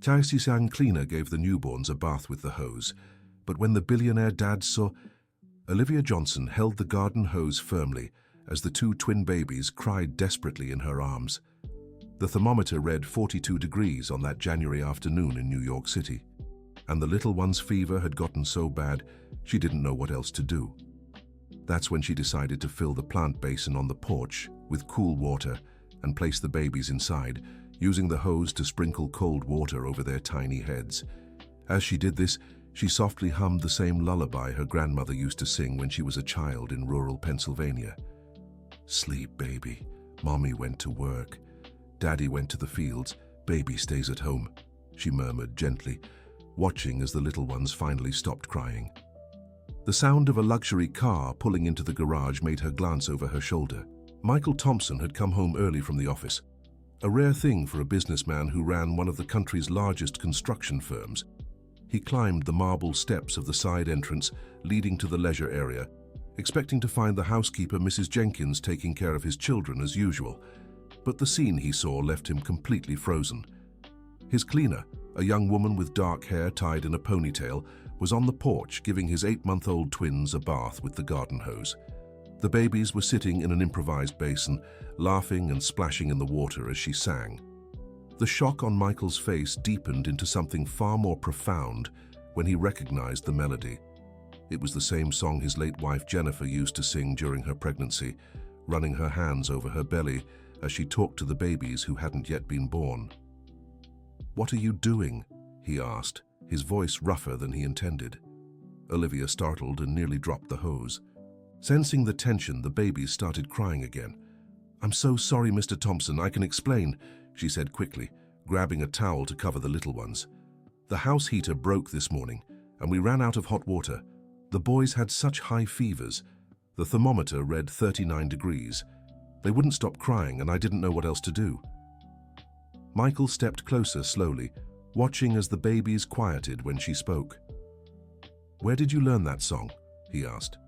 Taisisang cleaner gave the newborns a bath with the hose, but when the billionaire dad saw, Olivia Johnson held the garden hose firmly as the two twin babies cried desperately in her arms. The thermometer read 42 degrees on that January afternoon in New York City, and the little one's fever had gotten so bad she didn't know what else to do. That's when she decided to fill the plant basin on the porch with cool water and place the babies inside, using the hose to sprinkle cold water over their tiny heads. As she did this, she softly hummed the same lullaby her grandmother used to sing when she was a child in rural Pennsylvania. "Sleep, baby. Mommy went to work. Daddy went to the fields. Baby stays at home," she murmured gently, watching as the little ones finally stopped crying. The sound of a luxury car pulling into the garage made her glance over her shoulder. Michael Thompson had come home early from the office, a rare thing for a businessman who ran one of the country's largest construction firms. He climbed the marble steps of the side entrance leading to the leisure area, expecting to find the housekeeper, Mrs. Jenkins, taking care of his children as usual. But the scene he saw left him completely frozen. His cleaner, a young woman with dark hair tied in a ponytail, was on the porch giving his 8-month-old twins a bath with the garden hose. The babies were sitting in an improvised basin, laughing and splashing in the water as she sang. The shock on Michael's face deepened into something far more profound when he recognized the melody. It was the same song his late wife Jennifer used to sing during her pregnancy, running her hands over her belly as she talked to the babies who hadn't yet been born. "What are you doing?" he asked, his voice rougher than he intended. Olivia startled and nearly dropped the hose. Sensing the tension, the babies started crying again. "I'm so sorry, Mr. Thompson, I can explain," she said quickly, grabbing a towel to cover the little ones. "The house heater broke this morning, and we ran out of hot water. The boys had such high fevers. The thermometer read 39 degrees. They wouldn't stop crying, and I didn't know what else to do." Michael stepped closer slowly, watching as the babies quieted when she spoke. "Where did you learn that song?" he asked,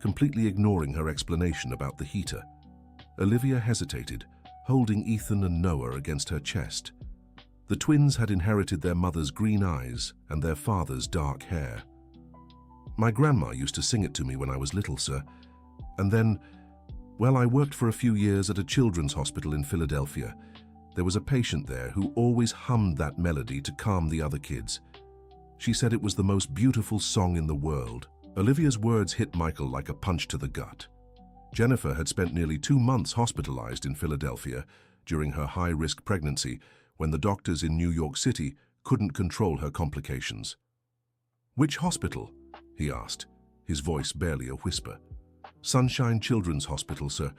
completely ignoring her explanation about the heater. Olivia hesitated, holding Ethan and Noah against her chest. The twins had inherited their mother's green eyes and their father's dark hair. "My grandma used to sing it to me when I was little, sir. And then, well, I worked for a few years at a children's hospital in Philadelphia. There was a patient there who always hummed that melody to calm the other kids. She said it was the most beautiful song in the world." Olivia's words hit Michael like a punch to the gut. Jennifer had spent nearly 2 months hospitalized in Philadelphia during her high-risk pregnancy when the doctors in New York City couldn't control her complications. "Which hospital?" he asked, his voice barely a whisper. "Sunshine Children's Hospital, sir.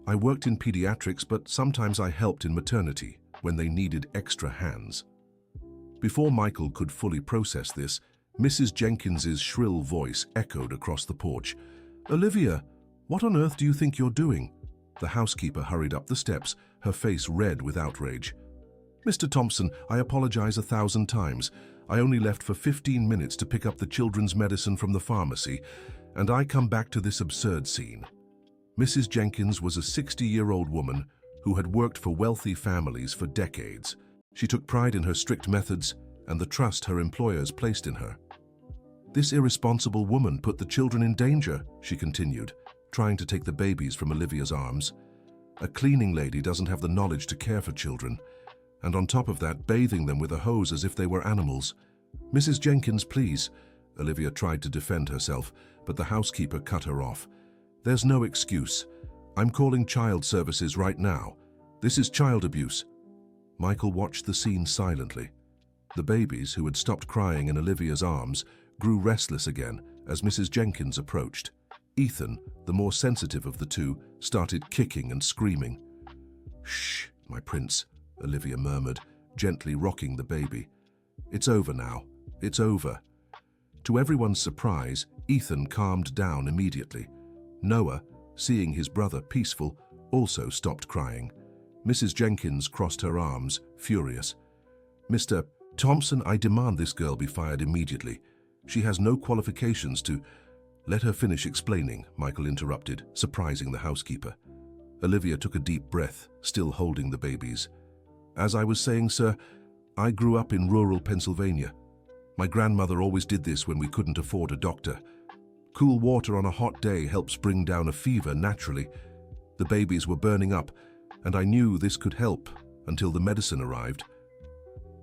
I worked in pediatrics, but sometimes I helped in maternity when they needed extra hands." Before Michael could fully process this, Mrs. Jenkins's shrill voice echoed across the porch. "Olivia, what on earth do you think you're doing?" The housekeeper hurried up the steps, her face red with outrage. "Mr. Thompson, I apologize 1,000 times. I only left for 15 minutes to pick up the children's medicine from the pharmacy, and I come back to this absurd scene." Mrs. Jenkins was a 60-year-old woman who had worked for wealthy families for decades. She took pride in her strict methods and the trust her employers placed in her. "This irresponsible woman put the children in danger," she continued, trying to take the babies from Olivia's arms. "A cleaning lady doesn't have the knowledge to care for children, and on top of that, bathing them with a hose as if they were animals. Mrs. Jenkins, please." Olivia tried to defend herself, but the housekeeper cut her off. "There's no excuse. I'm calling child services right now. This is child abuse." Michael watched the scene silently. The babies, who had stopped crying in Olivia's arms, grew restless again as Mrs. Jenkins approached. Ethan, the more sensitive of the two, started kicking and screaming. "Shh, my prince," Olivia murmured, gently rocking the baby. "It's over now. It's over." To everyone's surprise, Ethan calmed down immediately. Noah, seeing his brother peaceful, also stopped crying. Mrs. Jenkins crossed her arms, furious. "Mr. Thompson, I demand this girl be fired immediately. She has no qualifications to—" "Let her finish explaining," Michael interrupted, surprising the housekeeper. Olivia took a deep breath, still holding the babies. "As I was saying, sir, I grew up in rural Pennsylvania. My grandmother always did this when we couldn't afford a doctor. Cool water on a hot day helps bring down a fever naturally. The babies were burning up, and I knew this could help until the medicine arrived.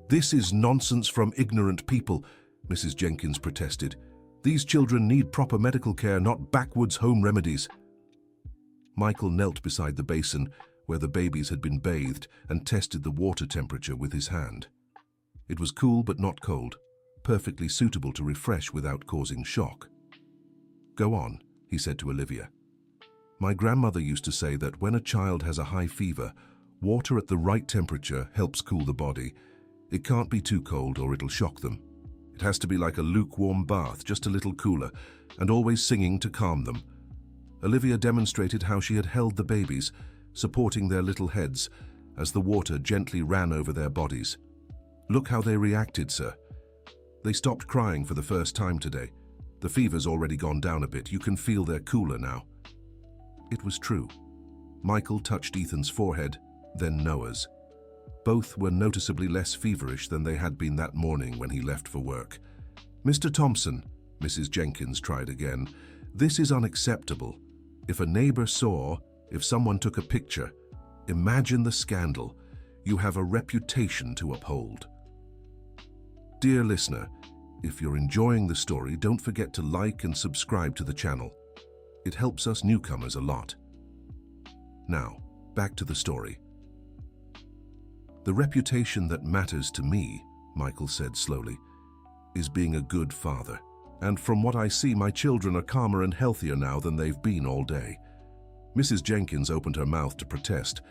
"This is nonsense from ignorant people," Mrs. Jenkins protested. "These children need proper medical care, not backwoods home remedies." Michael knelt beside the basin where the babies had been bathed and tested the water temperature with his hand. It was cool but not cold, perfectly suitable to refresh without causing shock. "Go on," he said to Olivia. "My grandmother used to say that when a child has a high fever, water at the right temperature helps cool the body. It can't be too cold or it'll shock them. It has to be like a lukewarm bath, just a little cooler, and always singing to calm them." Olivia demonstrated how she had held the babies, supporting their little heads as the water gently ran over their bodies. "Look how they reacted, sir. They stopped crying for the first time today. The fever's already gone down a bit. You can feel they're cooler now." It was true. Michael touched Ethan's forehead, then Noah's. Both were noticeably less feverish than they had been that morning when he left for work. "Mr. Thompson," Mrs. Jenkins tried again, "this is unacceptable. If a neighbor saw, if someone took a picture, imagine the scandal. You have a reputation to uphold." Dear listener, if you're enjoying the story, don't forget to like and subscribe to the channel. It helps us newcomers a lot. Now, back to the story. "The reputation that matters to me," Michael said slowly, "is being a good father. And from what I see, my children are calmer and healthier now than they've been all day." Mrs. Jenkins opened her mouth to protest,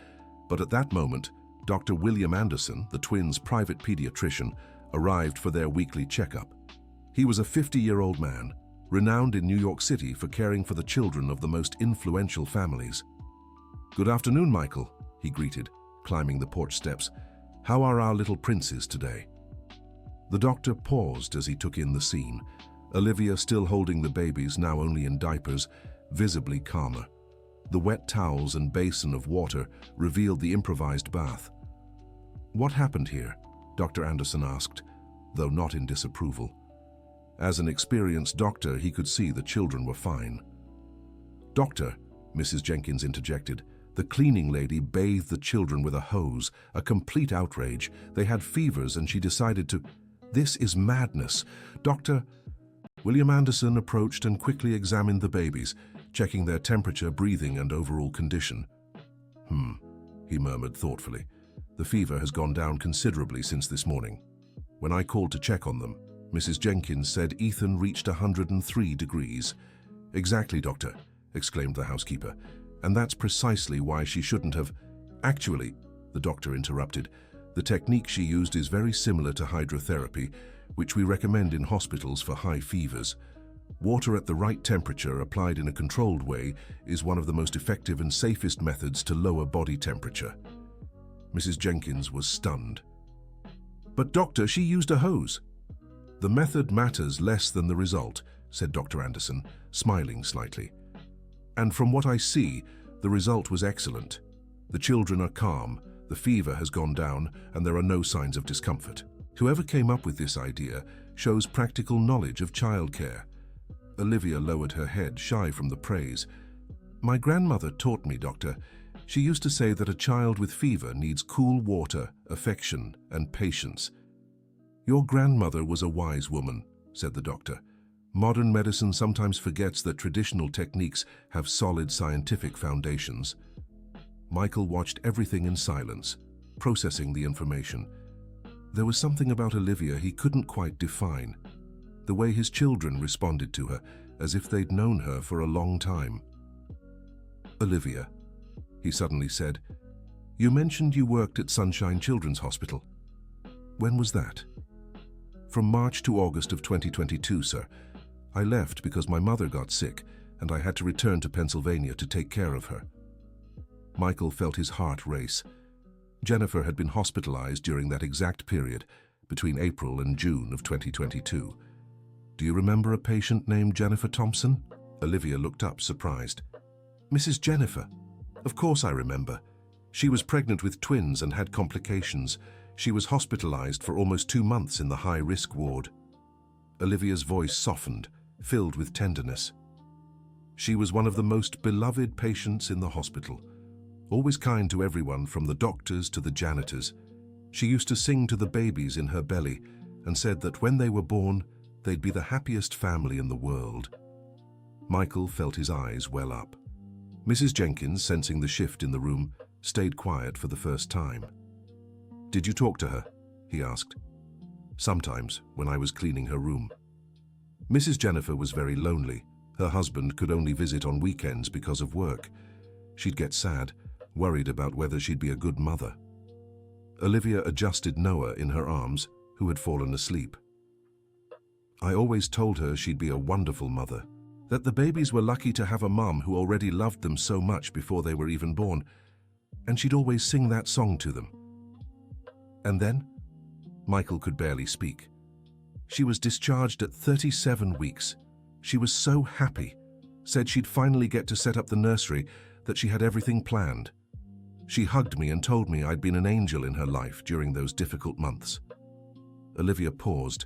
but at that moment, Dr. William Anderson, the twins' private pediatrician, arrived for their weekly checkup. He was a 50-year-old man, renowned in New York City for caring for the children of the most influential families. "Good afternoon, Michael," he greeted, climbing the porch steps. "How are our little princes today?" The doctor paused as he took in the scene. Olivia, still holding the babies, now only in diapers, visibly calmer. The wet towels and basin of water revealed the improvised bath. "What happened here?" Dr. Anderson asked, though not in disapproval. As an experienced doctor, he could see the children were fine. "Doctor," Mrs. Jenkins interjected, "the cleaning lady bathed the children with a hose, a complete outrage. They had fevers and she decided to—" "This is madness. Doctor—" William Anderson approached and quickly examined the babies, checking their temperature, breathing, and overall condition. He murmured thoughtfully. "The fever has gone down considerably since this morning. When I called to check on them, Mrs. Jenkins said Ethan reached 103 degrees. "Exactly, doctor," exclaimed the housekeeper. "And that's precisely why she shouldn't have—" "Actually," the doctor interrupted, "the technique she used is very similar to hydrotherapy, which we recommend in hospitals for high fevers. Water at the right temperature, applied in a controlled way, is one of the most effective and safest methods to lower body temperature." Mrs. Jenkins was stunned. "But doctor, she used a hose." "The method matters less than the result," said Dr. Anderson, smiling slightly. "And from what I see, the result was excellent. The children are calm, the fever has gone down, and there are no signs of discomfort. Whoever came up with this idea shows practical knowledge of childcare." Olivia lowered her head, shy from the praise. "My grandmother taught me, doctor. She used to say that a child with fever needs cool water, affection, and patience." "Your grandmother was a wise woman," said the doctor. "Modern medicine sometimes forgets that traditional techniques have solid scientific foundations." Michael watched everything in silence, processing the information. There was something about Olivia he couldn't quite define. The way his children responded to her, as if they'd known her for a long time. "Olivia," he suddenly said, "you mentioned you worked at Sunshine Children's Hospital. When was that?" "From March to August of 2022, sir. I left because my mother got sick, and I had to return to Pennsylvania to take care of her." Michael felt his heart race. Jennifer had been hospitalized during that exact period, between April and June of 2022. "Do you remember a patient named Jennifer Thompson?" Olivia looked up, surprised. "Mrs. Jennifer? Of course I remember. She was pregnant with twins and had complications. She was hospitalized for almost 2 months in the high-risk ward. Olivia's voice softened, filled with tenderness. She was one of the most beloved patients in the hospital, always kind to everyone from the doctors to the janitors. She used to sing to the babies in her belly and said that when they were born, they'd be the happiest family in the world. Michael felt his eyes well up. Mrs. Jenkins, sensing the shift in the room, stayed quiet for the first time. "Did you talk to her?" he asked. "Sometimes, when I was cleaning her room." Mrs. Jennifer was very lonely. Her husband could only visit on weekends because of work. She'd get sad, worried about whether she'd be a good mother. Olivia adjusted Noah in her arms, who had fallen asleep. "I always told her she'd be a wonderful mother, that the babies were lucky to have a mum who already loved them so much before they were even born, and she'd always sing that song to them." And then, Michael could barely speak. "She was discharged at 37 weeks. She was so happy, said she'd finally get to set up the nursery, that she had everything planned. She hugged me and told me I'd been an angel in her life during those difficult months." Olivia paused,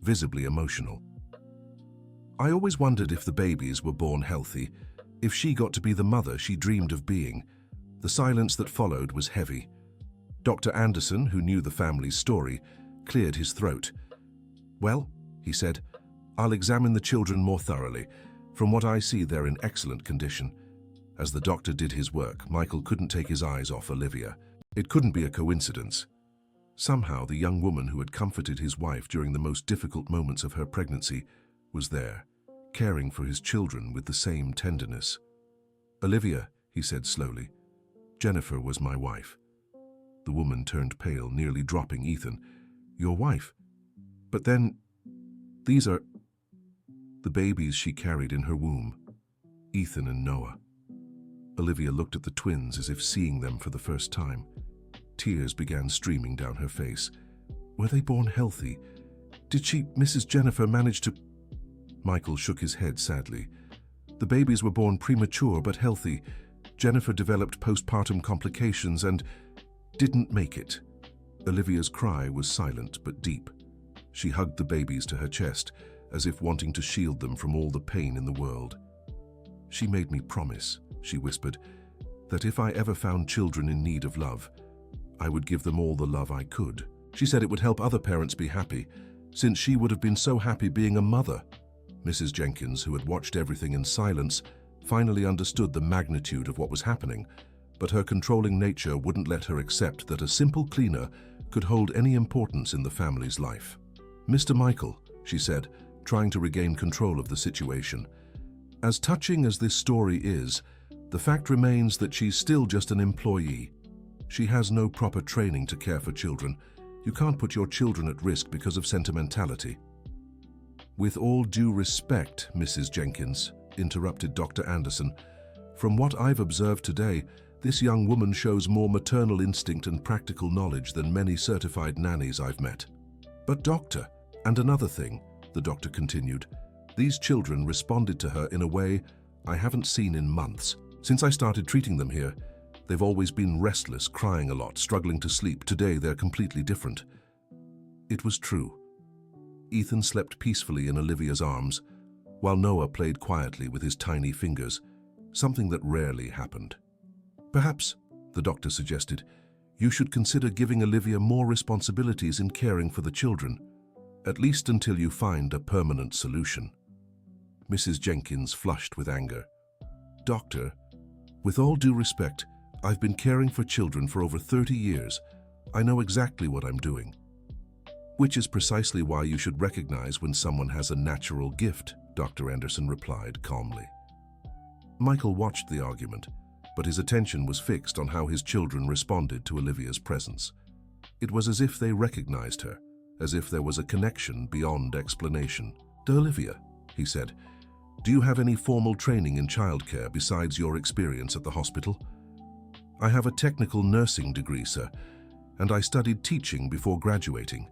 visibly emotional. "I always wondered if the babies were born healthy, if she got to be the mother she dreamed of being." The silence that followed was heavy. Dr. Anderson, who knew the family's story, cleared his throat. "Well," he said, "I'll examine the children more thoroughly. From what I see, they're in excellent condition." As the doctor did his work, Michael couldn't take his eyes off Olivia. It couldn't be a coincidence. Somehow, the young woman who had comforted his wife during the most difficult moments of her pregnancy was there, caring for his children with the same tenderness. "Olivia," he said slowly, "Jennifer was my wife." The woman turned pale, nearly dropping Ethan. "Your wife? But then, these are the babies she carried in her womb, Ethan and Noah." Olivia looked at the twins as if seeing them for the first time. Tears began streaming down her face. "Were they born healthy? Did Mrs. Jennifer, manage to—" Michael shook his head sadly. "The babies were born premature but healthy. Jennifer developed postpartum complications and didn't make it." Olivia's cry was silent but deep. She hugged the babies to her chest, as if wanting to shield them from all the pain in the world. "She made me promise," she whispered, "that if I ever found children in need of love, I would give them all the love I could." She said it would help other parents be happy, since she would have been so happy being a mother. Mrs. Jenkins, who had watched everything in silence, finally understood the magnitude of what was happening, but her controlling nature wouldn't let her accept that a simple cleaner could hold any importance in the family's life. "Mr. Michael," she said, trying to regain control of the situation, "as touching as this story is, the fact remains that she's still just an employee. She has no proper training to care for children. You can't put your children at risk because of sentimentality." "With all due respect, Mrs. Jenkins," interrupted Dr. Anderson, "from what I've observed today, this young woman shows more maternal instinct and practical knowledge than many certified nannies I've met." "But doctor, and another thing," the doctor continued, "these children responded to her in a way I haven't seen in months. Since I started treating them here, they've always been restless, crying a lot, struggling to sleep. Today they're completely different." It was true. Ethan slept peacefully in Olivia's arms, while Noah played quietly with his tiny fingers, something that rarely happened. "Perhaps," the doctor suggested, "you should consider giving Olivia more responsibilities in caring for the children, at least until you find a permanent solution." Mrs. Jenkins flushed with anger. "Doctor, with all due respect, I've been caring for children for over 30 years. I know exactly what I'm doing." "Which is precisely why you should recognize when someone has a natural gift," Dr. Anderson replied calmly. Michael watched the argument, but his attention was fixed on how his children responded to Olivia's presence. It was as if they recognized her, as if there was a connection beyond explanation. "Olivia," he said, "do you have any formal training in childcare besides your experience at the hospital?" "I have a technical nursing degree, sir, and I studied teaching before graduating.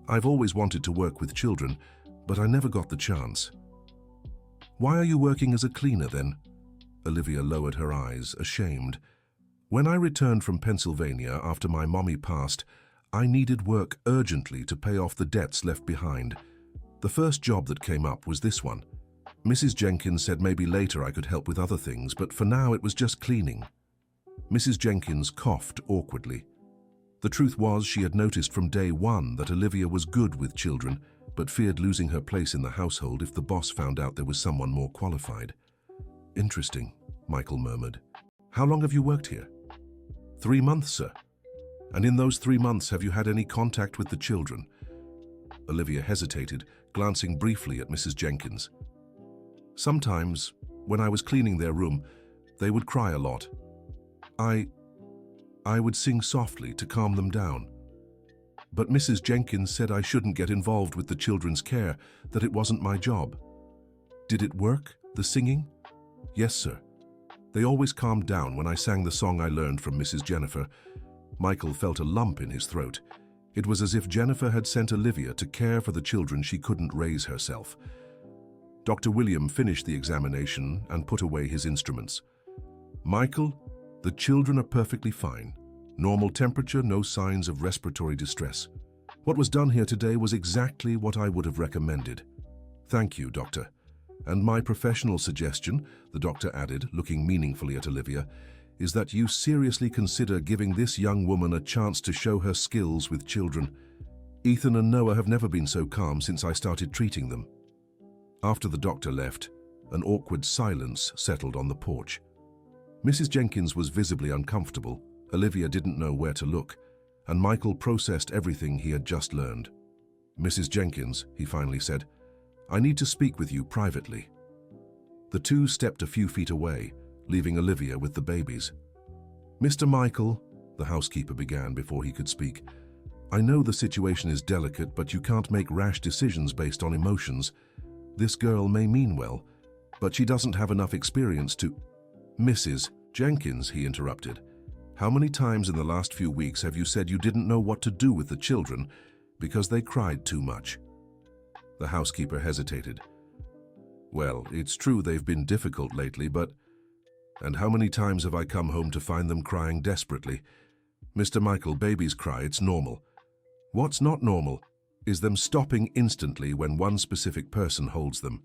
I've always wanted to work with children, but I never got the chance." "Why are you working as a cleaner then?" Olivia lowered her eyes, ashamed. "When I returned from Pennsylvania after my mommy passed, I needed work urgently to pay off the debts left behind. The first job that came up was this one. Mrs. Jenkins said maybe later I could help with other things, but for now it was just cleaning. Mrs. Jenkins coughed awkwardly. The truth was she had noticed from day one that Olivia was good with children, but feared losing her place in the household if the boss found out there was someone more qualified. Interesting, Michael murmured. How long have you worked here? 3 months, sir. And in those 3 months, have you had any contact with the children? Olivia hesitated, glancing briefly at Mrs. Jenkins. Sometimes, when I was cleaning their room, they would cry a lot. I would sing softly to calm them down. But Mrs. Jenkins said I shouldn't get involved with the children's care, that it wasn't my job. Did it work, the singing? Yes, sir. They always calmed down when I sang the song I learned from Mrs. Jennifer. Michael felt a lump in his throat. It was as if Jennifer had sent Olivia to care for the children she couldn't raise herself. Dr. William finished the examination and put away his instruments. Michael, the children are perfectly fine. Normal temperature, no signs of respiratory distress. What was done here today was exactly what I would have recommended. Thank you, Doctor. And my professional suggestion, the doctor added, looking meaningfully at Olivia, is that you seriously consider giving this young woman a chance to show her skills with children. Ethan and Noah have never been so calm since I started treating them. After the doctor left, an awkward silence settled on the porch. Mrs. Jenkins was visibly uncomfortable. Olivia didn't know where to look, and Michael processed everything he had just learned. Mrs. Jenkins, he finally said, I need to speak with you privately. The two stepped a few feet away, leaving Olivia with the babies. Mr. Michael, the housekeeper began before he could speak, I know the situation is delicate, but you can't make rash decisions based on emotions. This girl may mean well, but she doesn't have enough experience to... Mrs. Jenkins, he interrupted, how many times in the last few weeks have you said you didn't know what to do with the children because they cried too much? The housekeeper hesitated. Well, it's true they've been difficult lately, but... And how many times have I come home to find them crying desperately? Mr. Michael, babies cry, it's normal. What's not normal is them stopping instantly when one specific person holds them.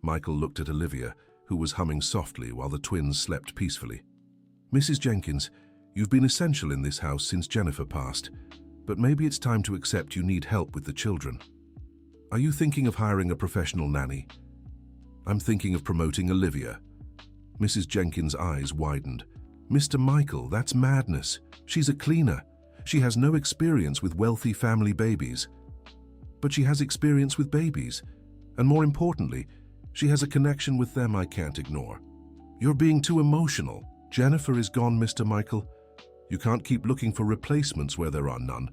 Michael looked at Olivia, who was humming softly while the twins slept peacefully. Mrs. Jenkins, you've been essential in this house since Jennifer passed, but maybe it's time to accept you need help with the children. Are you thinking of hiring a professional nanny? I'm thinking of promoting Olivia. Mrs. Jenkins' eyes widened. Mr. Michael, that's madness. She's a cleaner. She has no experience with wealthy family babies. But she has experience with babies, and more importantly, she has a connection with them I can't ignore. You're being too emotional. Jennifer is gone, Mr. Michael. You can't keep looking for replacements where there are none.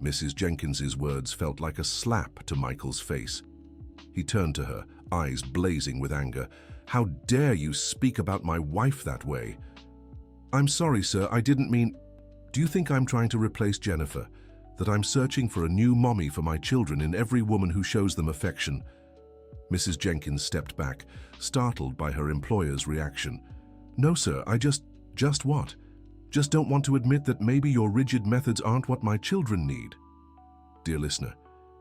Mrs. Jenkins's words felt like a slap to Michael's face. He turned to her, eyes blazing with anger. How dare you speak about my wife that way? I'm sorry, sir, I didn't mean... Do you think I'm trying to replace Jennifer? That I'm searching for a new mommy for my children in every woman who shows them affection? Mrs. Jenkins stepped back, startled by her employer's reaction. No, sir, I just what? Just don't want to admit that maybe your rigid methods aren't what my children need. Dear listener,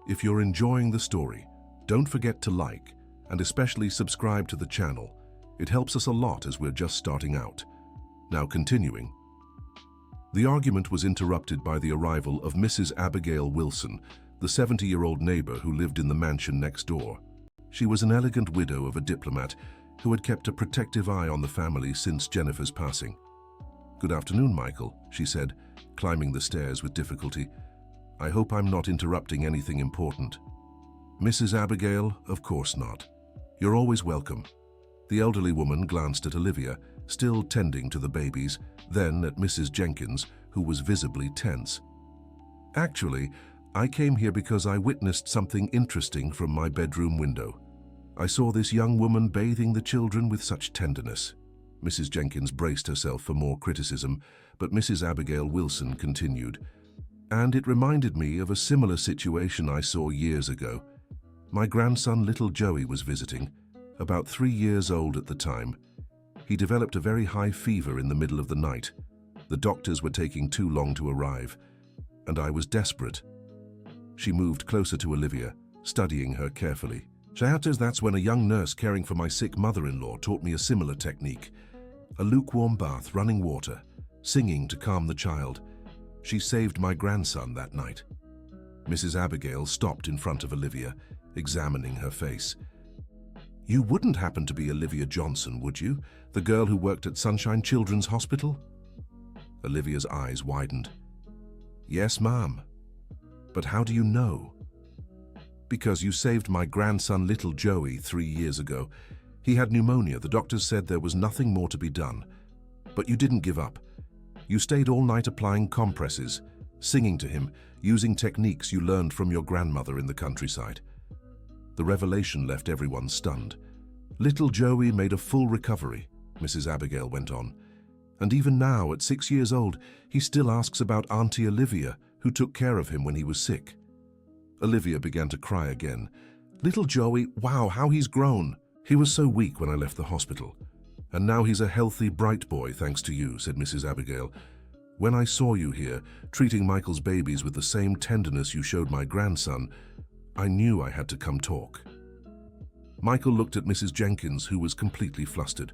if you're enjoying the story, don't forget to like and especially subscribe to the channel. It helps us a lot as we're just starting out. Now continuing. The argument was interrupted by the arrival of Mrs. Abigail Wilson, the 70-year-old neighbor who lived in the mansion next door. She was an elegant widow of a diplomat who had kept a protective eye on the family since Jennifer's passing. Good afternoon, Michael, she said, climbing the stairs with difficulty. I hope I'm not interrupting anything important. Mrs. Abigail, of course not. You're always welcome. The elderly woman glanced at Olivia, still tending to the babies, then at Mrs. Jenkins, who was visibly tense. Actually, I came here because I witnessed something interesting from my bedroom window. I saw this young woman bathing the children with such tenderness. Mrs. Jenkins braced herself for more criticism, but Mrs. Abigail Wilson continued. And it reminded me of a similar situation I saw years ago. My grandson, little Joey, was visiting, about 3 years old at the time. He developed a very high fever in the middle of the night. The doctors were taking too long to arrive. and I was desperate. She moved closer to Olivia, studying her carefully. That's when a young nurse caring for my sick mother-in-law taught me a similar technique. A lukewarm bath, running water, singing to calm the child. She saved my grandson that night. Mrs. Abigail stopped in front of Olivia, examining her face. You wouldn't happen to be Olivia Johnson, would you? The girl who worked at Sunshine Children's Hospital? Olivia's eyes widened. Yes, ma'am. But how do you know? Because you saved my grandson, little Joey, 3 years ago. He had pneumonia. The doctors said there was nothing more to be done. But you didn't give up. You stayed all night applying compresses, singing to him, using techniques you learned from your grandmother in the countryside. The revelation left everyone stunned. Little Joey made a full recovery, Mrs. Abigail went on. And even now, at 6 years old, he still asks about Auntie Olivia, who took care of him when he was sick. Olivia began to cry again. Little Joey, wow, how he's grown. He was so weak when I left the hospital. And now he's a healthy, bright boy, thanks to you, said Mrs. Abigail. When I saw you here, treating Michael's babies with the same tenderness you showed my grandson, I knew I had to come talk. Michael looked at Mrs. Jenkins, who was completely flustered.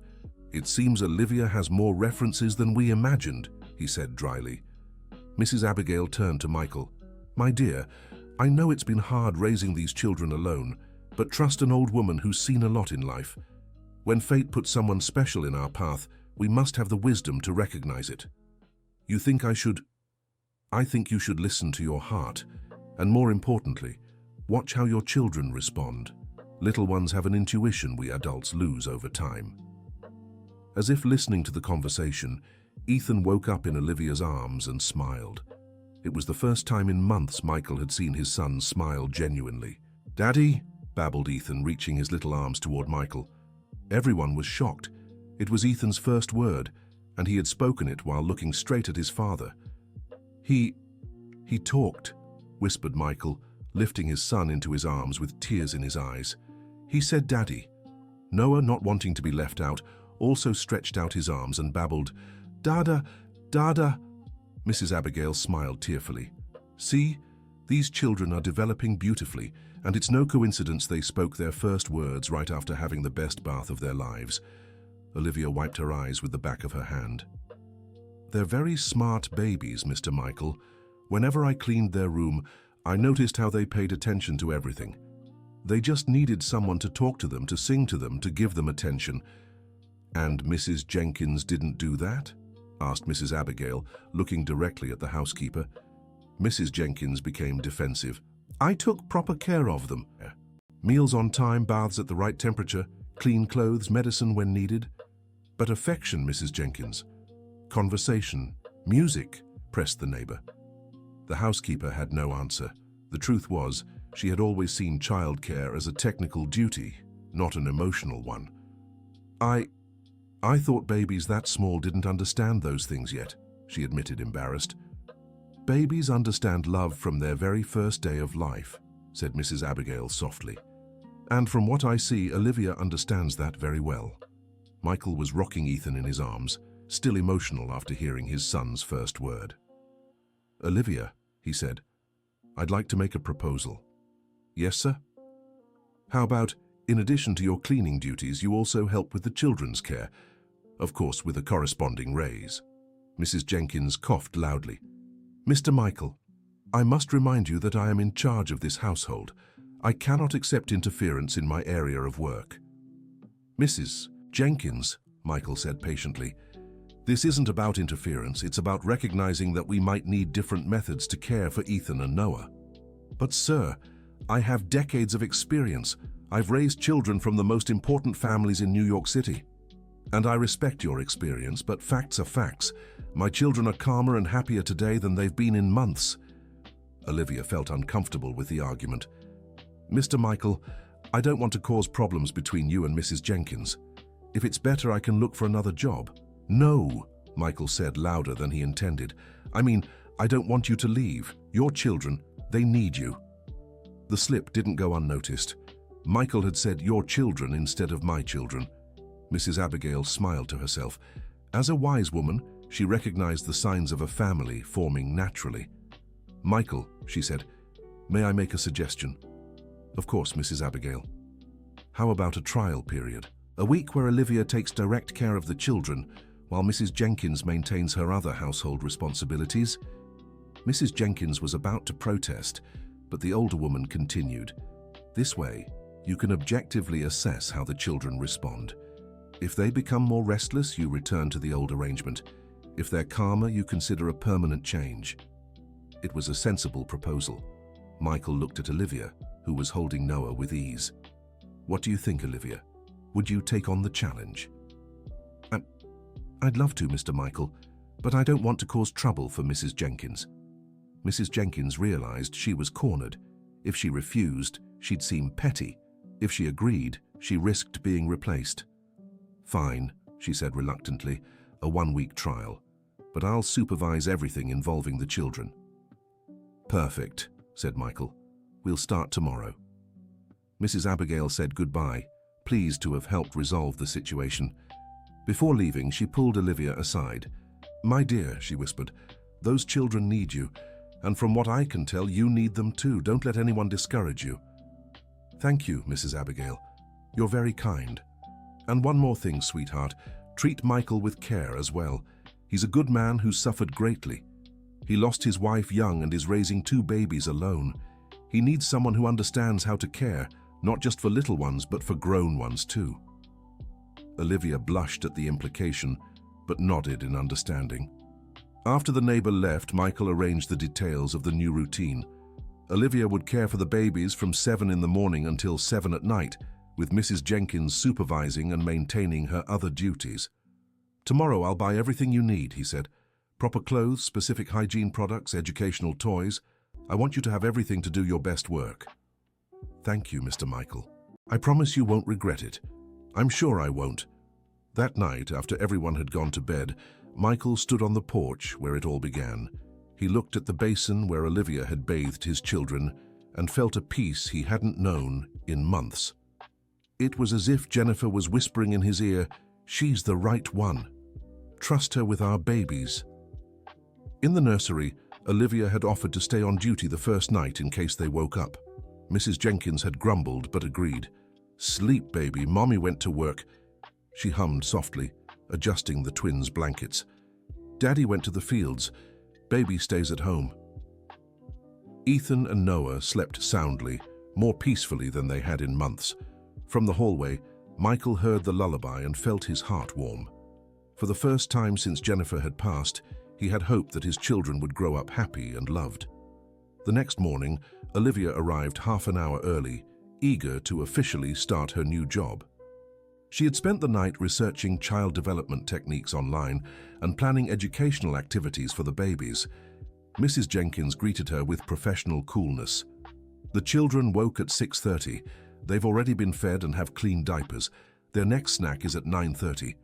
It seems Olivia has more references than we imagined, he said dryly. Mrs. Abigail turned to Michael. My dear, I know it's been hard raising these children alone, but trust an old woman who's seen a lot in life. When fate puts someone special in our path, we must have the wisdom to recognize it. I think you should listen to your heart, and more importantly, watch how your children respond. Little ones have an intuition we adults lose over time. As if listening to the conversation, Ethan woke up in Olivia's arms and smiled. It was the first time in months Michael had seen his son smile genuinely. Daddy, babbled Ethan, reaching his little arms toward Michael. Everyone was shocked. It was Ethan's first word, and he had spoken it while looking straight at his father. He talked, whispered Michael, lifting his son into his arms with tears in his eyes. He said, Daddy. Noah, not wanting to be left out, also stretched out his arms and babbled, Dada, Dada. Mrs. Abigail smiled tearfully. See, these children are developing beautifully, and it's no coincidence they spoke their first words right after having the best bath of their lives. Olivia wiped her eyes with the back of her hand. They're very smart babies, Mr. Michael. Whenever I cleaned their room, I noticed how they paid attention to everything. They just needed someone to talk to them, to sing to them, to give them attention. And Mrs. Jenkins didn't do that? Asked Mrs. Abigail, looking directly at the housekeeper. Mrs. Jenkins became defensive. I took proper care of them. Meals on time, baths at the right temperature, clean clothes, medicine when needed. But affection, Mrs. Jenkins. Conversation, music, pressed the neighbor. The housekeeper had no answer. The truth was, she had always seen childcare as a technical duty, not an emotional one. I thought babies that small didn't understand those things yet, she admitted, embarrassed. Babies understand love from their very first day of life, said Mrs. Abigail softly. And from what I see, Olivia understands that very well. Michael was rocking Ethan in his arms, still emotional after hearing his son's first word. Olivia, he said, I'd like to make a proposal. Yes, sir? How about, in addition to your cleaning duties, you also help with the children's care? Of course, with a corresponding raise. Mrs. Jenkins coughed loudly. Mr. Michael, I must remind you that I am in charge of this household. I cannot accept interference in my area of work. Mrs. Jenkins, Michael said patiently, this isn't about interference, it's about recognizing that we might need different methods to care for Ethan and Noah. But sir, I have decades of experience. I've raised children from the most important families in New York City. And I respect your experience, but facts are facts. My children are calmer and happier today than they've been in months. Olivia felt uncomfortable with the argument. Mr. Michael, I don't want to cause problems between you and Mrs. Jenkins. If it's better, I can look for another job. No, Michael said louder than he intended. I mean, I don't want you to leave. Your children, they need you. The slip didn't go unnoticed. Michael had said your children instead of my children. Mrs. Abigail smiled to herself. As a wise woman, she recognized the signs of a family forming naturally. "Michael," she said, "may I make a suggestion?" "Of course, Mrs. Abigail." "How about a trial period? A week where Olivia takes direct care of the children, while Mrs. Jenkins maintains her other household responsibilities." Mrs. Jenkins was about to protest, but the older woman continued. "This way, you can objectively assess how the children respond. If they become more restless, you return to the old arrangement. If they're calmer, you consider a permanent change." It was a sensible proposal. Michael looked at Olivia, who was holding Noah with ease. "What do you think, Olivia? Would you take on the challenge?" "I'd love to, Mr. Michael, but I don't want to cause trouble for Mrs. Jenkins." Mrs. Jenkins realized she was cornered. If she refused, she'd seem petty. If she agreed, she risked being replaced. "Fine," she said reluctantly, "a one-week trial. But I'll supervise everything involving the children." "Perfect," said Michael. "We'll start tomorrow." Mrs. Abigail said goodbye, pleased to have helped resolve the situation. Before leaving, she pulled Olivia aside. "My dear," she whispered, "those children need you, and from what I can tell, you need them too. Don't let anyone discourage you." "Thank you, Mrs. Abigail. You're very kind. And one more thing, sweetheart. Treat Michael with care as well. He's a good man who's suffered greatly. He lost his wife young and is raising 2 babies alone. He needs someone who understands how to care, not just for little ones, but for grown ones too." Olivia blushed at the implication, but nodded in understanding. After the neighbor left, Michael arranged the details of the new routine. Olivia would care for the babies from 7 in the morning until 7 at night, with Mrs. Jenkins supervising and maintaining her other duties. "Tomorrow I'll buy everything you need," he said. "Proper clothes, specific hygiene products, educational toys. I want you to have everything to do your best work." "Thank you, Mr. Michael. I promise you won't regret it." "I'm sure I won't." That night, after everyone had gone to bed, Michael stood on the porch where it all began. He looked at the basin where Olivia had bathed his children and felt a peace he hadn't known in months. It was as if Jennifer was whispering in his ear, "She's the right one. Trust her with our babies." In the nursery, Olivia had offered to stay on duty the first night in case they woke up. Mrs. Jenkins had grumbled but agreed. "Sleep, baby, Mommy went to work." She hummed softly, adjusting the twins' blankets. "Daddy went to the fields. Baby stays at home." Ethan and Noah slept soundly, more peacefully than they had in months. From the hallway, Michael heard the lullaby and felt his heart warm. For the first time since Jennifer had passed, he had hoped that his children would grow up happy and loved. The next morning, Olivia arrived half an hour early, eager to officially start her new job. She had spent the night researching child development techniques online and planning educational activities for the babies. Mrs. Jenkins greeted her with professional coolness. "The children woke at 6:30. They've already been fed and have clean diapers. Their next snack is at 9:30.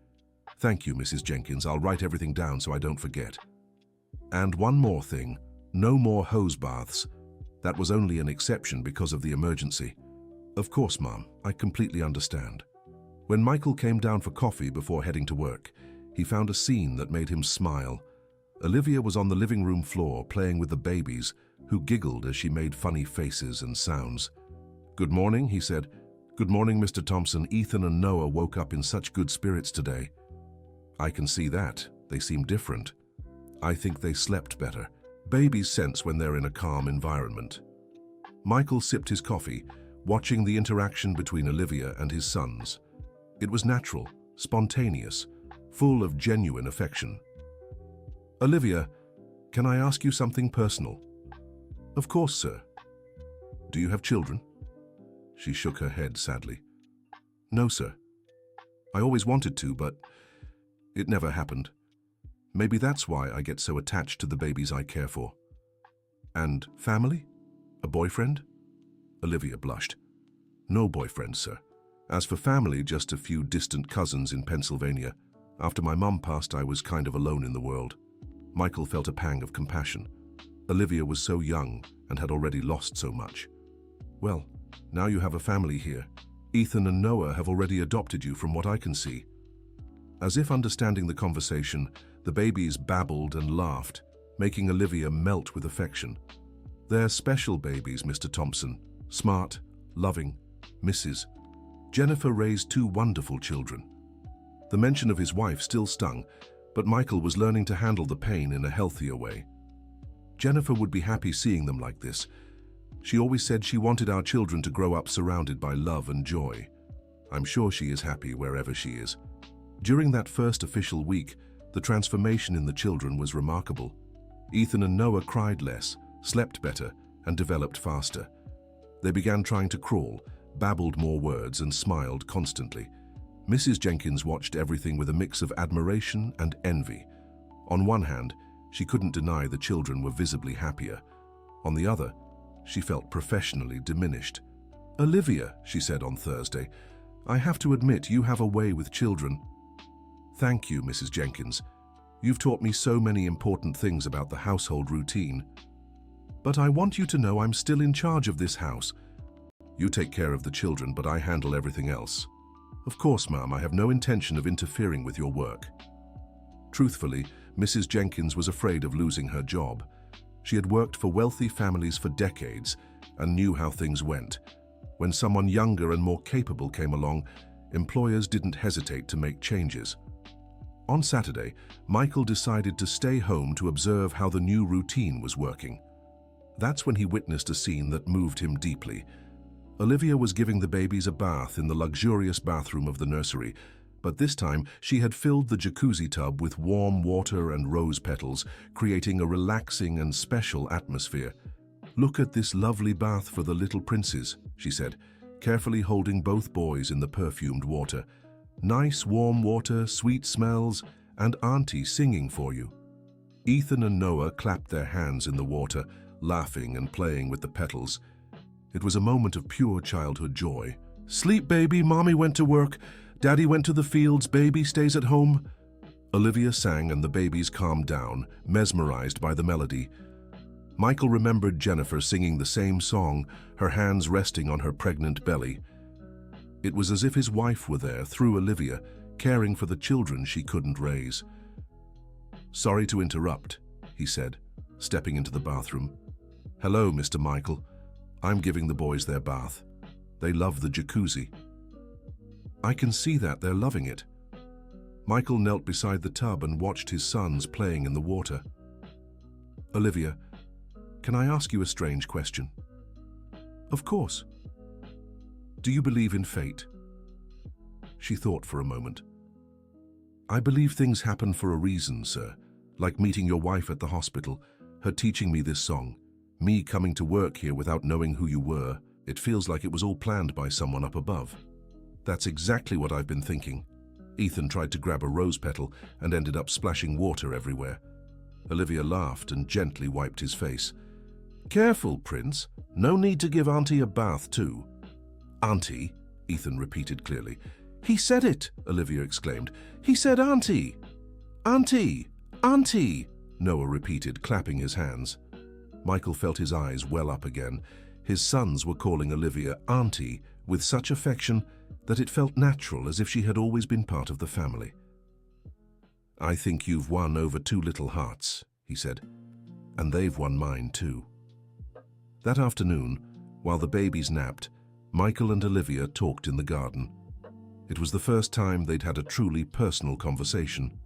"Thank you, Mrs. Jenkins. I'll write everything down so I don't forget." "And one more thing. No more hose baths. That was only an exception because of the emergency." "Of course, Mom. I completely understand." When Michael came down for coffee before heading to work, he found a scene that made him smile. Olivia was on the living room floor playing with the babies, who giggled as she made funny faces and sounds. "Good morning," he said. "Good morning, Mr. Thompson. Ethan and Noah woke up in such good spirits today." "I can see that. They seem different." "I think they slept better. Babies sense when they're in a calm environment." Michael sipped his coffee, watching the interaction between Olivia and his sons. It was natural, spontaneous, full of genuine affection. "Olivia, can I ask you something personal?" "Of course, sir." "Do you have children?" She shook her head sadly. "No, sir. I always wanted to, but it never happened. Maybe that's why I get so attached to the babies I care for." "And family? A boyfriend?" Olivia blushed. "No boyfriend, sir. As for family, just a few distant cousins in Pennsylvania. After my mum passed, I was kind of alone in the world." Michael felt a pang of compassion. Olivia was so young and had already lost so much. "Well, now you have a family here. Ethan and Noah have already adopted you from what I can see." As if understanding the conversation, the babies babbled and laughed, making Olivia melt with affection. They're special babies, Mr. Thompson. Smart, loving, Mrs. Jennifer raised two wonderful children. The mention of his wife still stung, but Michael was learning to handle the pain in a healthier way. Jennifer would be happy seeing them like this. She always said she wanted our children to grow up surrounded by love and joy. I'm sure she is happy wherever she is. During that first official week, the transformation in the children was remarkable. Ethan and Noah cried less, slept better, and developed faster. They began trying to crawl, babbled more words, and smiled constantly. Mrs. Jenkins watched everything with a mix of admiration and envy. On one hand, she couldn't deny the children were visibly happier. On the other, she felt professionally diminished. "Olivia," she said on Thursday, "I have to admit you have a way with children." "Thank you, Mrs. Jenkins. You've taught me so many important things about the household routine. But I want you to know I'm still in charge of this house. You take care of the children, but I handle everything else." "Of course, Ma'am, I have no intention of interfering with your work." Truthfully, Mrs. Jenkins was afraid of losing her job. She had worked for wealthy families for decades and knew how things went. When someone younger and more capable came along, employers didn't hesitate to make changes. On Saturday, Michael decided to stay home to observe how the new routine was working. That's when he witnessed a scene that moved him deeply. Olivia was giving the babies a bath in the luxurious bathroom of the nursery, but this time she had filled the jacuzzi tub with warm water and rose petals, creating a relaxing and special atmosphere. "Look at this lovely bath for the little princes," she said, carefully holding both boys in the perfumed water. "Nice warm water, sweet smells, and Auntie singing for you." Ethan and Noah clapped their hands in the water, laughing and playing with the petals. It was a moment of pure childhood joy. "Sleep, baby, Mommy went to work. Daddy went to the fields, baby stays at home." Olivia sang and the babies calmed down, mesmerized by the melody. Michael remembered Jennifer singing the same song, her hands resting on her pregnant belly. It was as if his wife were there, through Olivia, caring for the children she couldn't raise. "Sorry to interrupt," he said, stepping into the bathroom. "Hello, Mr. Michael. I'm giving the boys their bath. They love the jacuzzi." "I can see that they're loving it." Michael knelt beside the tub and watched his sons playing in the water. "Olivia, can I ask you a strange question?" "Of course." "Do you believe in fate?" She thought for a moment. "I believe things happen for a reason, sir, like meeting your wife at the hospital, her teaching me this song, me coming to work here without knowing who you were. It feels like it was all planned by someone up above." "That's exactly what I've been thinking." Ethan tried to grab a rose petal and ended up splashing water everywhere. Olivia laughed and gently wiped his face. "Careful, Prince. No need to give Auntie a bath, too." "Auntie," Ethan repeated clearly. "He said it," Olivia exclaimed. "He said Auntie." "Auntie! Auntie!" Noah repeated, clapping his hands. Michael felt his eyes well up again. His sons were calling Olivia Auntie with such affection that it felt natural, as if she had always been part of the family. "I think you've won over two little hearts," he said, "and they've won mine too." That afternoon, while the babies napped, Michael and Olivia talked in the garden. It was the first time they'd had a truly personal conversation.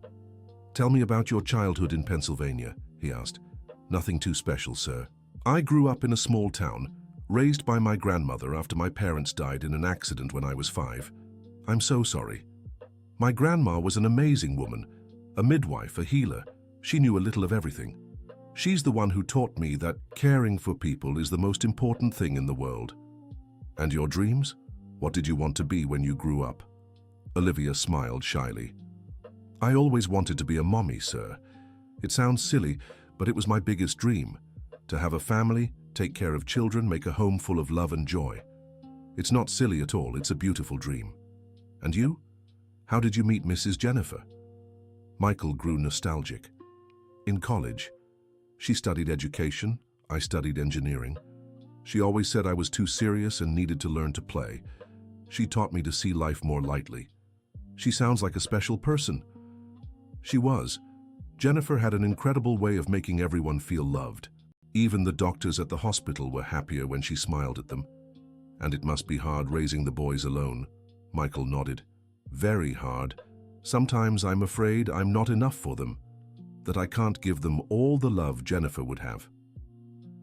"Tell me about your childhood in Pennsylvania," he asked. "Nothing too special, sir. I grew up in a small town, raised by my grandmother after my parents died in an accident when I was 5. I'm so sorry. My grandma was an amazing woman, a midwife, a healer. She knew a little of everything. She's the one who taught me that caring for people is the most important thing in the world." "And your dreams? What did you want to be when you grew up?" Olivia smiled shyly. "I always wanted to be a mommy, sir. It sounds silly, but it was my biggest dream. To have a family, take care of children, make a home full of love and joy. It's not silly at all, it's a beautiful dream." "And you? How did you meet Mrs. Jennifer?" Michael grew nostalgic. "In college. She studied education, I studied engineering. She always said I was too serious and needed to learn to play. She taught me to see life more lightly. She sounds like a special person." She was. Jennifer had an incredible way of making everyone feel loved. Even the doctors at the hospital were happier when she smiled at them. And it must be hard raising the boys alone. Michael nodded. Very hard. Sometimes I'm afraid I'm not enough for them, that I can't give them all the love Jennifer would have.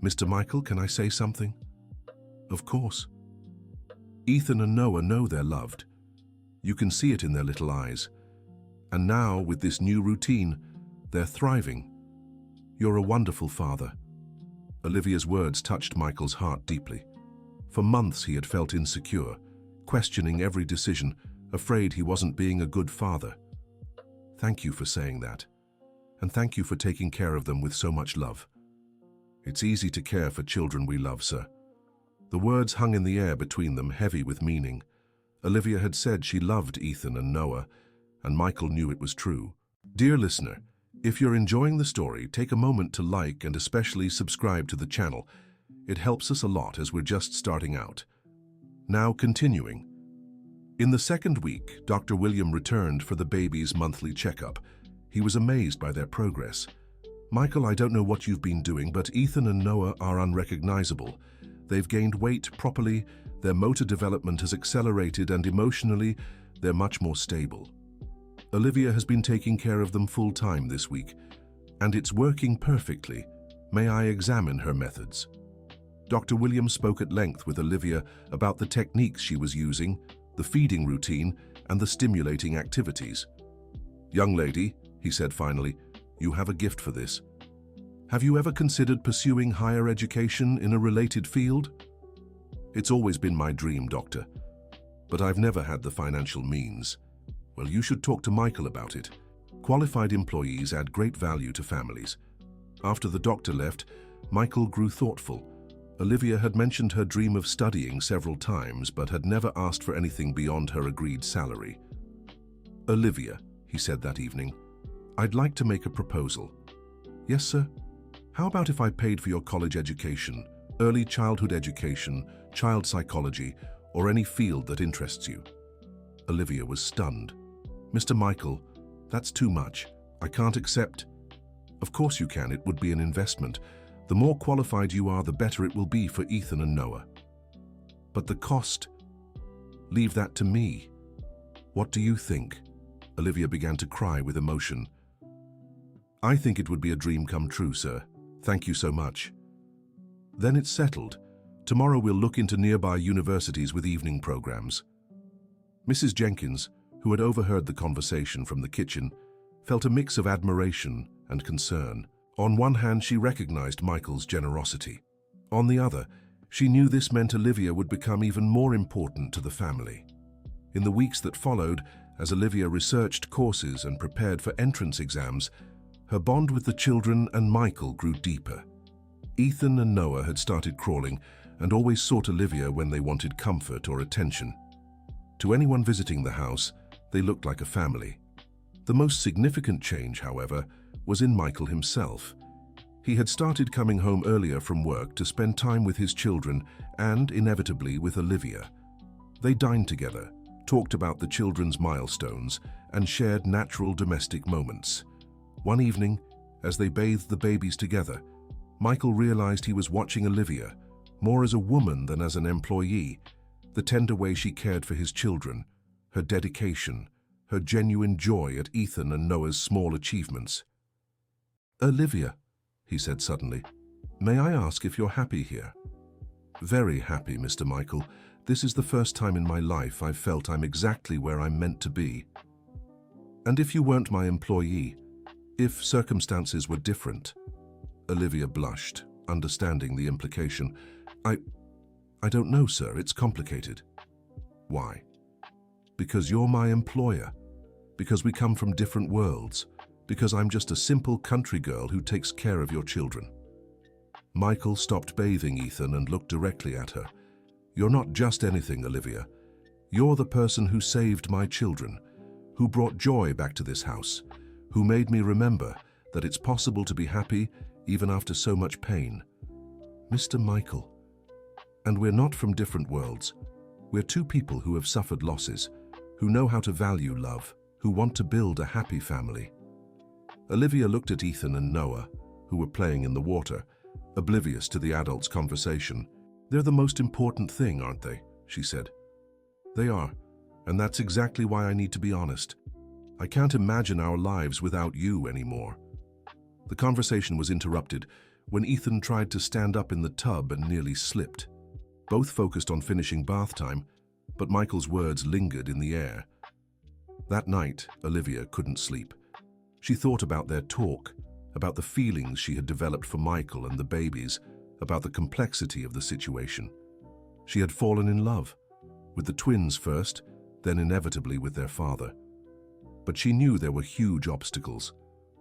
Mr. Michael, can I say something? Of course. Ethan and Noah know they're loved. You can see it in their little eyes. And now, with this new routine, they're thriving. You're a wonderful father. Olivia's words touched Michael's heart deeply. For months he had felt insecure, questioning every decision, afraid he wasn't being a good father. Thank you for saying that. And thank you for taking care of them with so much love. It's easy to care for children we love, sir. The words hung in the air between them, heavy with meaning. Olivia had said she loved Ethan and Noah, and Michael knew it was true. Dear listener, if you're enjoying the story, take a moment to like and especially subscribe to the channel. It helps us a lot as we're just starting out. Now continuing. In the second week, Dr. William returned for the baby's monthly checkup. He was amazed by their progress. Michael, I don't know what you've been doing, but Ethan and Noah are unrecognizable. They've gained weight properly, their motor development has accelerated, and emotionally, they're much more stable. Olivia has been taking care of them full-time this week, and it's working perfectly. May I examine her methods? Dr. Williams spoke at length with Olivia about the techniques she was using, the feeding routine, and the stimulating activities. Young lady, he said finally, you have a gift for this. Have you ever considered pursuing higher education in a related field? It's always been my dream, doctor, but I've never had the financial means. Well, you should talk to Michael about it. Qualified employees add great value to families. After the doctor left, Michael grew thoughtful. Olivia had mentioned her dream of studying several times, but had never asked for anything beyond her agreed salary. Olivia, he said that evening, I'd like to make a proposal. Yes, sir? How about if I paid for your college education, early childhood education, child psychology, or any field that interests you? Olivia was stunned. Mr. Michael, that's too much. I can't accept. Of course you can. It would be an investment. The more qualified you are, the better it will be for Ethan and Noah. But the cost? Leave that to me. What do you think? Olivia began to cry with emotion. I think it would be a dream come true, sir. Thank you so much. Then it's settled. Tomorrow we'll look into nearby universities with evening programs. Mrs. Jenkins, who had overheard the conversation from the kitchen, felt a mix of admiration and concern. On one hand, she recognized Michael's generosity. On the other, she knew this meant Olivia would become even more important to the family. In the weeks that followed, as Olivia researched courses and prepared for entrance exams, her bond with the children and Michael grew deeper. Ethan and Noah had started crawling and always sought Olivia when they wanted comfort or attention. To anyone visiting the house, they looked like a family. The most significant change, however, was in Michael himself. He had started coming home earlier from work to spend time with his children and, inevitably, with Olivia. They dined together, talked about the children's milestones, and shared natural domestic moments. One evening, as they bathed the babies together, Michael realized he was watching Olivia, more as a woman than as an employee, the tender way she cared for his children, her dedication, her genuine joy at Ethan and Noah's small achievements. Olivia, he said suddenly, may I ask if you're happy here? Very happy, Mr. Michael. This is the first time in my life I've felt I'm exactly where I'm meant to be. And if you weren't my employee, if circumstances were different? Olivia blushed, understanding the implication. I don't know, sir. It's complicated. Why? Because you're my employer. Because we come from different worlds. Because I'm just a simple country girl who takes care of your children. Michael stopped bathing Ethan and looked directly at her. You're not just anything, Olivia. You're the person who saved my children, who brought joy back to this house, who made me remember that it's possible to be happy even after so much pain. Mr. Michael. And we're not from different worlds. We're two people who have suffered losses, who know how to value love, who want to build a happy family. Olivia looked at Ethan and Noah, who were playing in the water. oblivious to the adults' conversation. "They're the most important thing, aren't they?" she said. "They are, and that's exactly why I need to be honest. I can't imagine our lives without you anymore." The conversation was interrupted when Ethan tried to stand up in the tub and nearly slipped. Both focused on finishing bath time, but Michael's words lingered in the air. That night, Olivia couldn't sleep. She thought about their talk, about the feelings she had developed for Michael and the babies, about the complexity of the situation. She had fallen in love, with the twins first, then inevitably with their father. But she knew there were huge obstacles: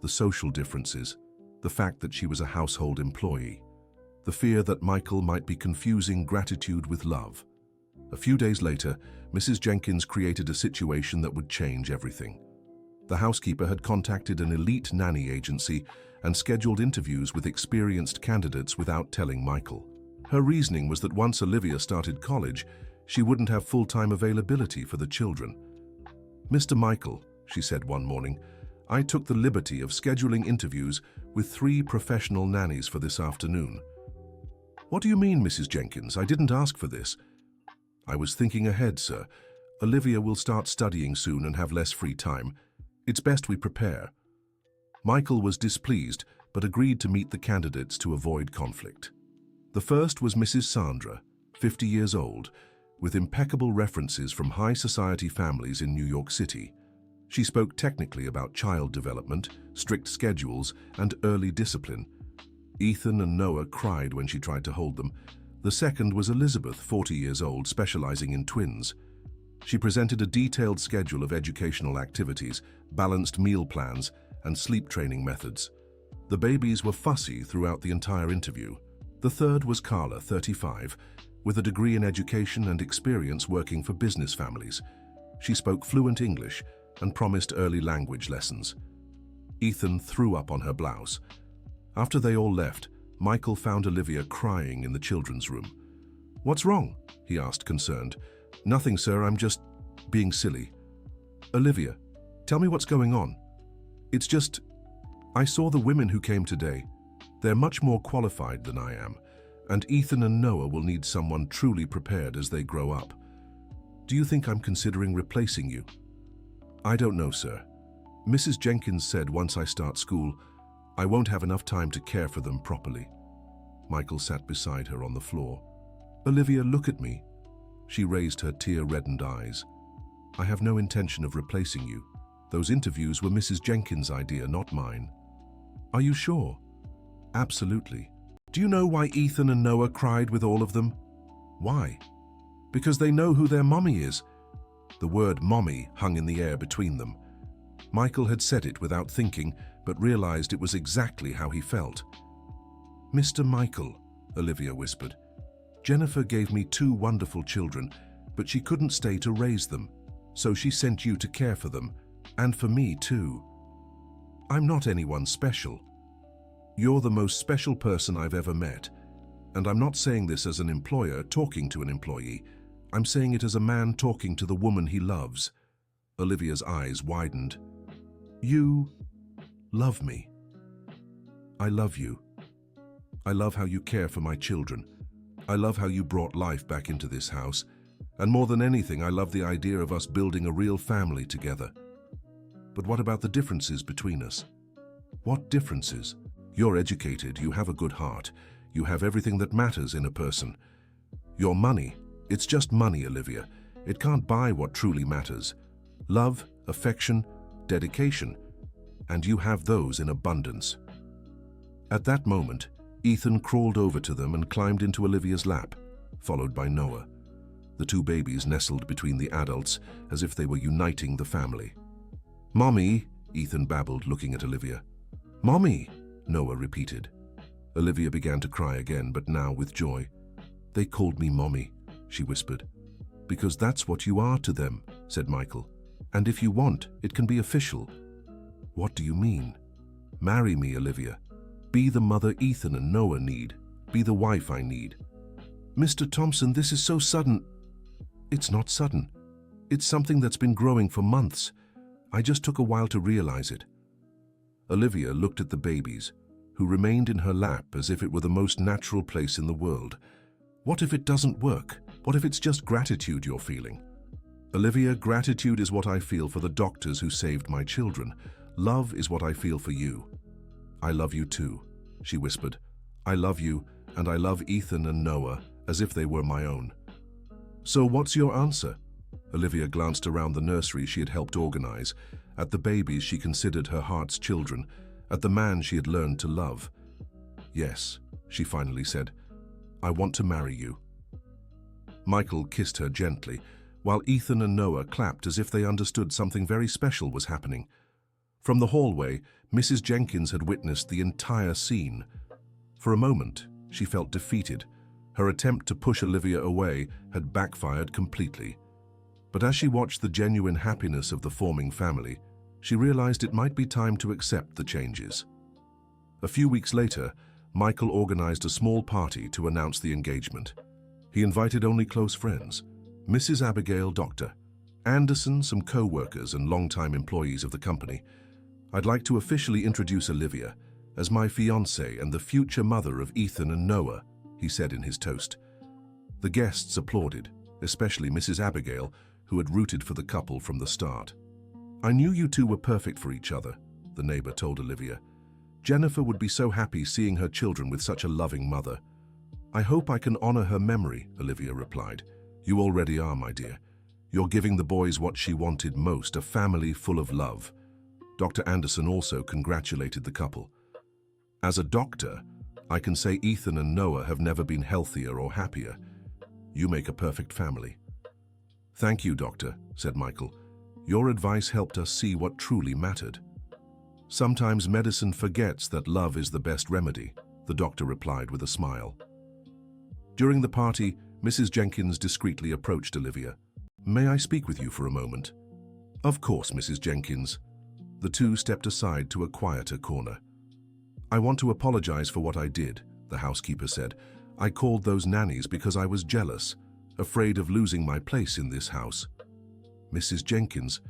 the social differences, the fact that she was a household employee, the fear that Michael might be confusing gratitude with love. A few days later, Mrs. Jenkins created a situation that would change everything. The housekeeper had contacted an elite nanny agency and scheduled interviews with experienced candidates without telling Michael. Her reasoning was that once Olivia started college, she wouldn't have full-time availability for the children. "Mr. Michael," she said one morning, "I took the liberty of scheduling interviews with 3 professional nannies for this afternoon." "What do you mean, Mrs. Jenkins? I didn't ask for this." "I was thinking ahead, sir. Olivia will start studying soon and have less free time. It's best we prepare." Michael was displeased, but agreed to meet the candidates to avoid conflict. The first was Mrs. Sandra, 50 years old, with impeccable references from high society families in New York City. She spoke technically about child development, strict schedules, and early discipline. Ethan and Noah cried when she tried to hold them. The second was Elizabeth, 40 years old, specializing in twins. She presented a detailed schedule of educational activities, balanced meal plans, and sleep training methods. The babies were fussy throughout the entire interview. The third was Carla, 35, with a degree in education and experience working for business families. She spoke fluent English and promised early language lessons. Ethan threw up on her blouse. After they all left, Michael found Olivia crying in the children's room. "What's wrong?" he asked, concerned. "Nothing, sir, I'm just being silly." "Olivia, tell me what's going on." "It's just, I saw the women who came today. They're much more qualified than I am, and Ethan and Noah will need someone truly prepared as they grow up. Do you think I'm considering replacing you?" "I don't know, sir. Mrs. Jenkins said once I start school, I won't have enough time to care for them properly." Michael sat beside her on the floor. "Olivia, look at me." She raised her tear-reddened eyes. "I have no intention of replacing you. Those interviews were Mrs. Jenkins' idea, not mine." "Are you sure?" "Absolutely. Do you know why Ethan and Noah cried with all of them?" "Why?" "Because they know who their mommy is." The word mommy hung in the air between them. Michael had said it without thinking, but realized it was exactly how he felt. "Mr. Michael," Olivia whispered, "Jennifer gave me 2 wonderful children, but she couldn't stay to raise them, so she sent you to care for them, and for me too. I'm not anyone special. You're the most special person I've ever met, and I'm not saying this as an employer talking to an employee. I'm saying it as a man talking to the woman he loves." Olivia's eyes widened. "You love me." "I love you. I love how you care for my children. I love how you brought life back into this house. And more than anything, I love the idea of us building a real family together. But what about the differences between us?" "What differences?" "You're educated, you have a good heart, you have everything that matters in a person. Your money, it's just money, Olivia. It can't buy what truly matters. Love, affection, dedication, and you have those in abundance." At that moment, Ethan crawled over to them and climbed into Olivia's lap, followed by Noah. The 2 babies nestled between the adults as if they were uniting the family. "Mommy," Ethan babbled, looking at Olivia. "Mommy," Noah repeated. Olivia began to cry again, but now with joy. "They called me Mommy," she whispered. "Because that's what you are to them," said Michael. "And if you want, it can be official." "What do you mean?" "Marry me, Olivia. Be the mother Ethan and Noah need. Be the wife I need." "Mr. Thompson, this is so sudden." "It's not sudden. It's something that's been growing for months. I just took a while to realize it." Olivia looked at the babies, who remained in her lap as if it were the most natural place in the world. What if it doesn't work? What if it's just gratitude you're feeling? Olivia, gratitude is what I feel for the doctors who saved my children. Love is what I feel for you. I love you too, she whispered. I love you, and I love Ethan and Noah as if they were my own. So what's your answer? Olivia glanced around the nursery she had helped organize, at the babies she considered her heart's children, at the man she had learned to love. Yes, she finally said, I want to marry you. Michael kissed her gently, while Ethan and Noah clapped as if they understood something very special was happening. From the hallway, Mrs. Jenkins had witnessed the entire scene. For a moment, she felt defeated. Her attempt to push Olivia away had backfired completely. But as she watched the genuine happiness of the forming family, she realized it might be time to accept the changes. A few weeks later, Michael organized a small party to announce the engagement. He invited only close friends, Mrs. Abigail, Dr. Anderson, some co-workers and longtime employees of the company. I'd like to officially introduce Olivia as my fiancée and the future mother of Ethan and Noah, he said in his toast. The guests applauded, especially Mrs. Abigail, who had rooted for the couple from the start. I knew you two were perfect for each other, the neighbor told Olivia. Jennifer would be so happy seeing her children with such a loving mother. I hope I can honor her memory, Olivia replied. You already are, my dear. You're giving the boys what she wanted most, a family full of love. Dr. Anderson also congratulated the couple. As a doctor, I can say Ethan and Noah have never been healthier or happier. You make a perfect family. Thank you, Doctor, said Michael. Your advice helped us see what truly mattered. Sometimes medicine forgets that love is the best remedy, the doctor replied with a smile. During the party, Mrs. Jenkins discreetly approached Olivia. May I speak with you for a moment? Of course, Mrs. Jenkins. The two stepped aside to a quieter corner. I want to apologize for what I did, the housekeeper said. I called those nannies because I was jealous, afraid of losing my place in this house. Mrs. Jenkins,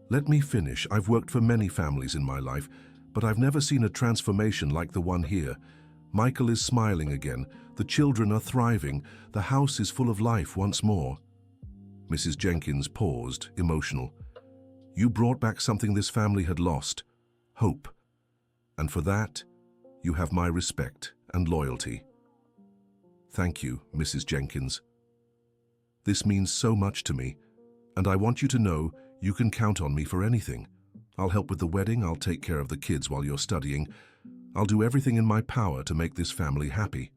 let me finish. I've worked for many families in my life, but I've never seen a transformation like the one here. Michael is smiling again. The children are thriving. The house is full of life once more. Mrs. Jenkins paused, emotional. You brought back something this family had lost, hope. And for that, you have my respect and loyalty. Thank you, Mrs. Jenkins. This means so much to me, and I want you to know you can count on me for anything. I'll help with the wedding, I'll take care of the kids while you're studying. I'll do everything in my power to make this family happy.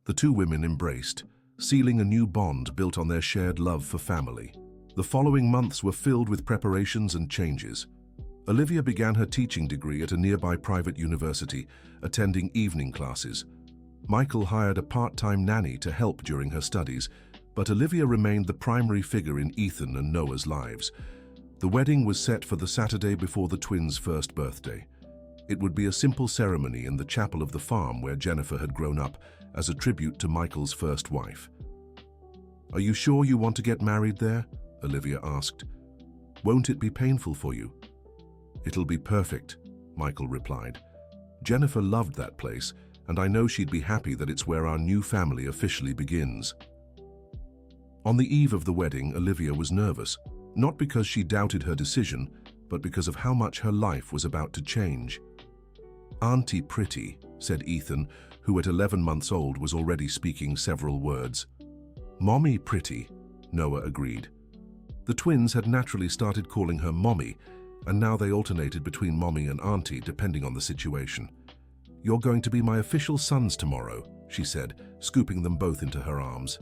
The two women embraced, sealing a new bond built on their shared love for family. The following months were filled with preparations and changes. Olivia began her teaching degree at a nearby private university, attending evening classes. Michael hired a part-time nanny to help during her studies, but Olivia remained the primary figure in Ethan and Noah's lives. The wedding was set for the Saturday before the twins' first birthday. It would be a simple ceremony in the chapel of the farm where Jennifer had grown up, as a tribute to Michael's first wife. Are you sure you want to get married there? Olivia asked. Won't it be painful for you? It'll be perfect, Michael replied. Jennifer loved that place, and I know she'd be happy that it's where our new family officially begins. On the eve of the wedding, Olivia was nervous, not because she doubted her decision, but because of how much her life was about to change. Auntie Pretty, said Ethan, who at 11 months old was already speaking several words. Mommy Pretty, Noah agreed. The twins had naturally started calling her Mommy, and now they alternated between Mommy and Auntie depending on the situation. You're going to be my official sons tomorrow, she said, scooping them both into her arms.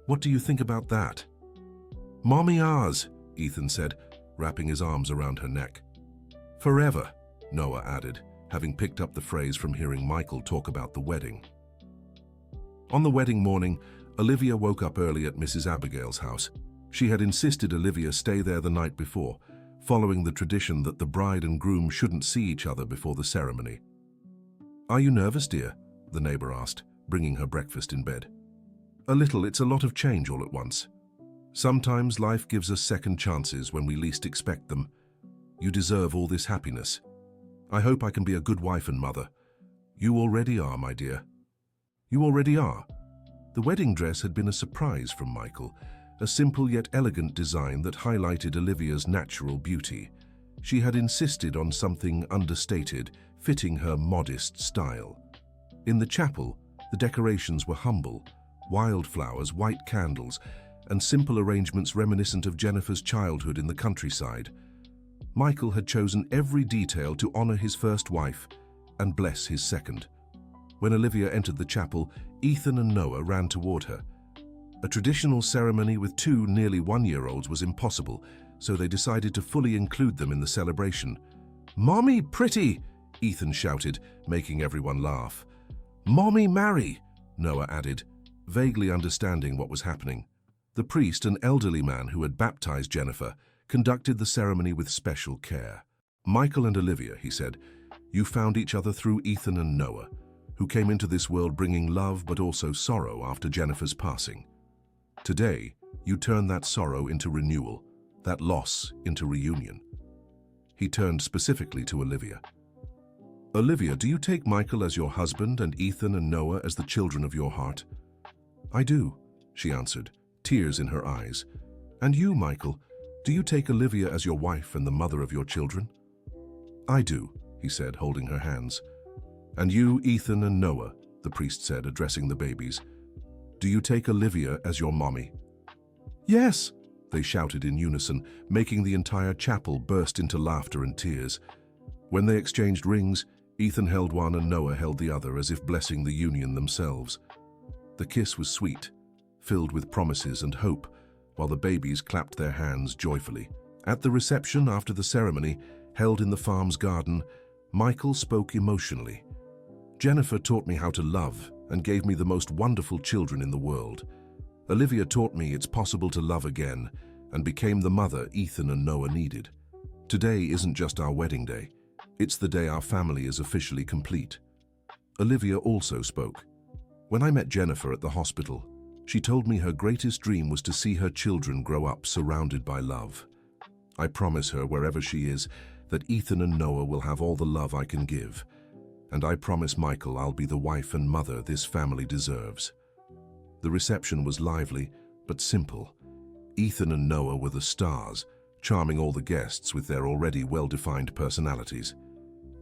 What do you think about that? Mommy ours, Ethan said, wrapping his arms around her neck. Forever, Noah added, having picked up the phrase from hearing Michael talk about the wedding. On the wedding morning, Olivia woke up early at Mrs. Abigail's house. She had insisted Olivia stay there the night before, following the tradition that the bride and groom shouldn't see each other before the ceremony. Are you nervous, dear? The neighbor asked, bringing her breakfast in bed. A little. It's a lot of change all at once. Sometimes life gives us second chances when we least expect them. You deserve all this happiness. I hope I can be a good wife and mother. You already are, my dear. You already are. The wedding dress had been a surprise from Michael, a simple yet elegant design that highlighted Olivia's natural beauty. She had insisted on something understated, fitting her modest style. In the chapel, the decorations were humble: wildflowers, white candles, and simple arrangements reminiscent of Jennifer's childhood in the countryside. Michael had chosen every detail to honor his first wife and bless his second. When Olivia entered the chapel, Ethan and Noah ran toward her. A traditional ceremony with two nearly one-year-olds was impossible, so they decided to fully include them in the celebration. "Mommy pretty!" Ethan shouted, making everyone laugh. "Mommy marry!" Noah added, vaguely understanding what was happening. The priest, an elderly man who had baptized Jennifer, conducted the ceremony with special care. "Michael and Olivia," he said, "you found each other through Ethan and Noah, who came into this world bringing love but also sorrow after Jennifer's passing. Today, you turn that sorrow into renewal, that loss into reunion." He turned specifically to Olivia. "Olivia, do you take Michael as your husband and Ethan and Noah as the children of your heart?" "I do," she answered, tears in her eyes. "And you, Michael, do you take Olivia as your wife and the mother of your children?" "I do," he said, holding her hands. "And you, Ethan and Noah," the priest said, addressing the babies, "do you take Olivia as your mommy?" "Yes," they shouted in unison, making the entire chapel burst into laughter and tears. When they exchanged rings, Ethan held one and Noah held the other, as if blessing the union themselves. The kiss was sweet, filled with promises and hope, while the babies clapped their hands joyfully. At the reception after the ceremony, held in the farm's garden, Michael spoke emotionally. "Jennifer taught me how to love and gave me the most wonderful children in the world. Olivia taught me it's possible to love again and became the mother Ethan and Noah needed. Today isn't just our wedding day. It's the day our family is officially complete." Olivia also spoke. "When I met Jennifer at the hospital, she told me her greatest dream was to see her children grow up surrounded by love. I promise her, wherever she is, that Ethan and Noah will have all the love I can give. And I promise Michael I'll be the wife and mother this family deserves." The reception was lively, but simple. Ethan and Noah were the stars, charming all the guests with their already well-defined personalities.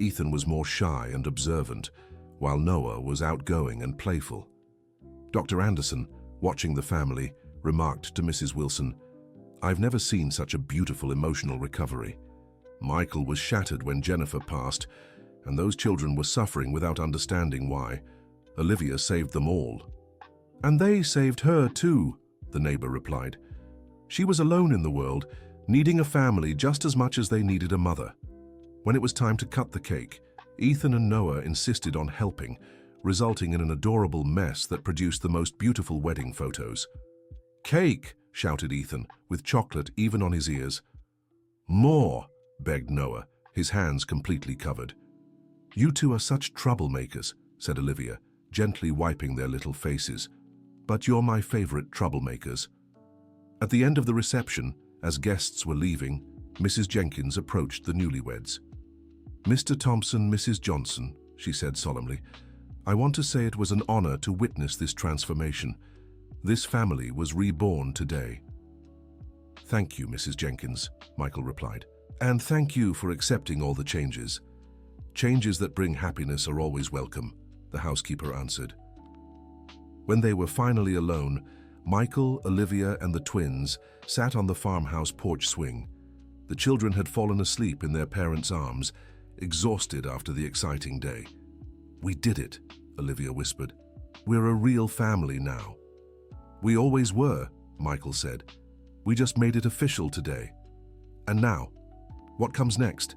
Ethan was more shy and observant, while Noah was outgoing and playful. Dr. Anderson, watching the family, remarked to Mrs. Wilson, "I've never seen such a beautiful emotional recovery. Michael was shattered when Jennifer passed, and those children were suffering without understanding why. Olivia saved them all." "And they saved her too," the neighbor replied. "She was alone in the world, needing a family just as much as they needed a mother." When it was time to cut the cake, Ethan and Noah insisted on helping, resulting in an adorable mess that produced the most beautiful wedding photos. "Cake!" shouted Ethan, with chocolate even on his ears. "More!" begged Noah, his hands completely covered. "You two are such troublemakers," said Olivia, gently wiping their little faces. "But you're my favorite troublemakers." At the end of the reception, as guests were leaving, Mrs. Jenkins approached the newlyweds. "Mr. Thompson, Mrs. Johnson," she said solemnly, "I want to say it was an honor to witness this transformation. This family was reborn today." "Thank you, Mrs. Jenkins," Michael replied. "And thank you for accepting all the changes. Changes that bring happiness are always welcome," the housekeeper answered. When they were finally alone, Michael, Olivia, and the twins sat on the farmhouse porch swing. The children had fallen asleep in their parents' arms, exhausted after the exciting day. "We did it," Olivia whispered. "We're a real family now." "We always were," Michael said. "We just made it official today." "And now, what comes next?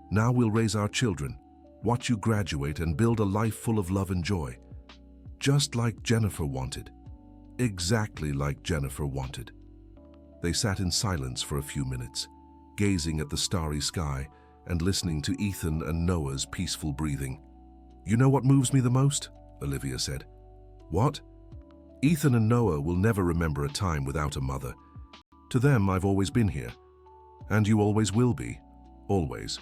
Now we'll raise our children, watch you graduate, and build a life full of love and joy. Just like Jennifer wanted. Exactly like Jennifer wanted." They sat in silence for a few minutes, gazing at the starry sky and listening to Ethan and Noah's peaceful breathing. "You know what moves me the most?" Olivia said. "What?" "Ethan and Noah will never remember a time without a mother. To them, I've always been here. And you always will be. Always."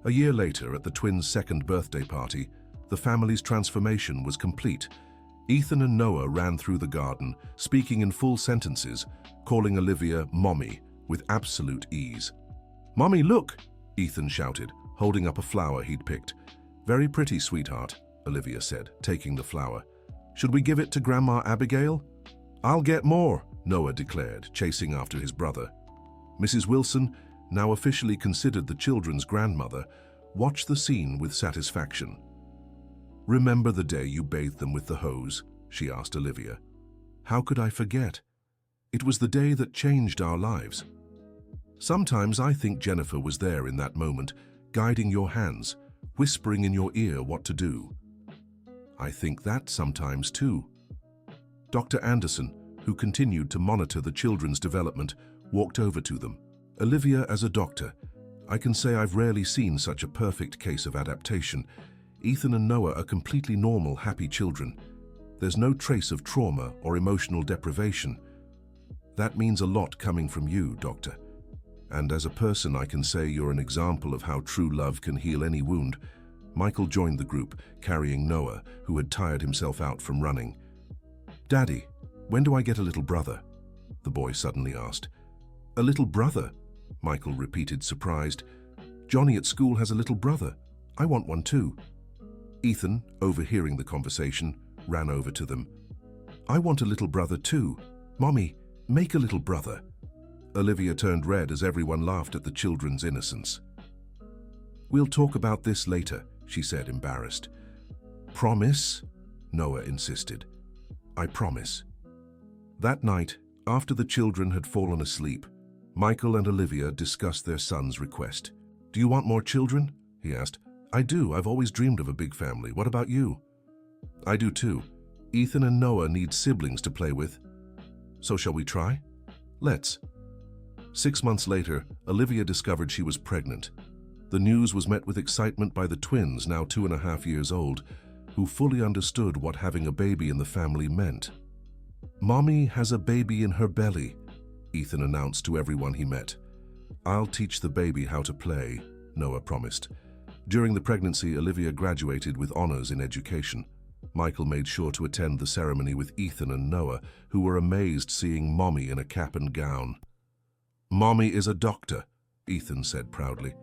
A year later, at the twins' second birthday party, the family's transformation was complete. Ethan and Noah ran through the garden, speaking in full sentences, calling Olivia Mommy with absolute ease. "Mommy, look!" Ethan shouted, holding up a flower he'd picked. "Very pretty, sweetheart," Olivia said, taking the flower. "Should we give it to Grandma Abigail?" "I'll get more," Noah declared, chasing after his brother. Mrs. Wilson, now officially considered the children's grandmother, watched the scene with satisfaction. "Remember the day you bathed them with the hose?" she asked Olivia. "How could I forget? It was the day that changed our lives." Sometimes I think Jennifer was there in that moment, guiding your hands, whispering in your ear what to do. I think that sometimes too. Dr. Anderson, who continued to monitor the children's development, walked over to them. "Olivia, as a doctor, I can say I've rarely seen such a perfect case of adaptation. Ethan and Noah are completely normal, happy children. There's no trace of trauma or emotional deprivation. That means a lot coming from you, Doctor. And as a person, I can say you're an example of how true love can heal any wound." Michael joined the group, carrying Noah, who had tired himself out from running. "Daddy, when do I get a little brother?" the boy suddenly asked. "A little brother?" Michael repeated, surprised. "Johnny at school has a little brother. I want one too." Ethan, overhearing the conversation, ran over to them. "I want a little brother too. Mommy, make a little brother." Olivia turned red as everyone laughed at the children's innocence. "We'll talk about this later," she said, embarrassed. "Promise?" Noah insisted. "I promise." That night, after the children had fallen asleep, Michael and Olivia discussed their son's request. "Do you want more children?" he asked. "I do. I've always dreamed of a big family. What about you?" "I do too. Ethan and Noah need siblings to play with. So shall we try? Let's." 6 months later, Olivia discovered she was pregnant. The news was met with excitement by the twins, now 2.5 years old, who fully understood what having a baby in the family meant. "Mommy has a baby in her belly," Ethan announced to everyone he met. "I'll teach the baby how to play," Noah promised. During the pregnancy, Olivia graduated with honors in education. Michael made sure to attend the ceremony with Ethan and Noah, who were amazed seeing Mommy in a cap and gown. "Mommy is a doctor," Ethan said proudly.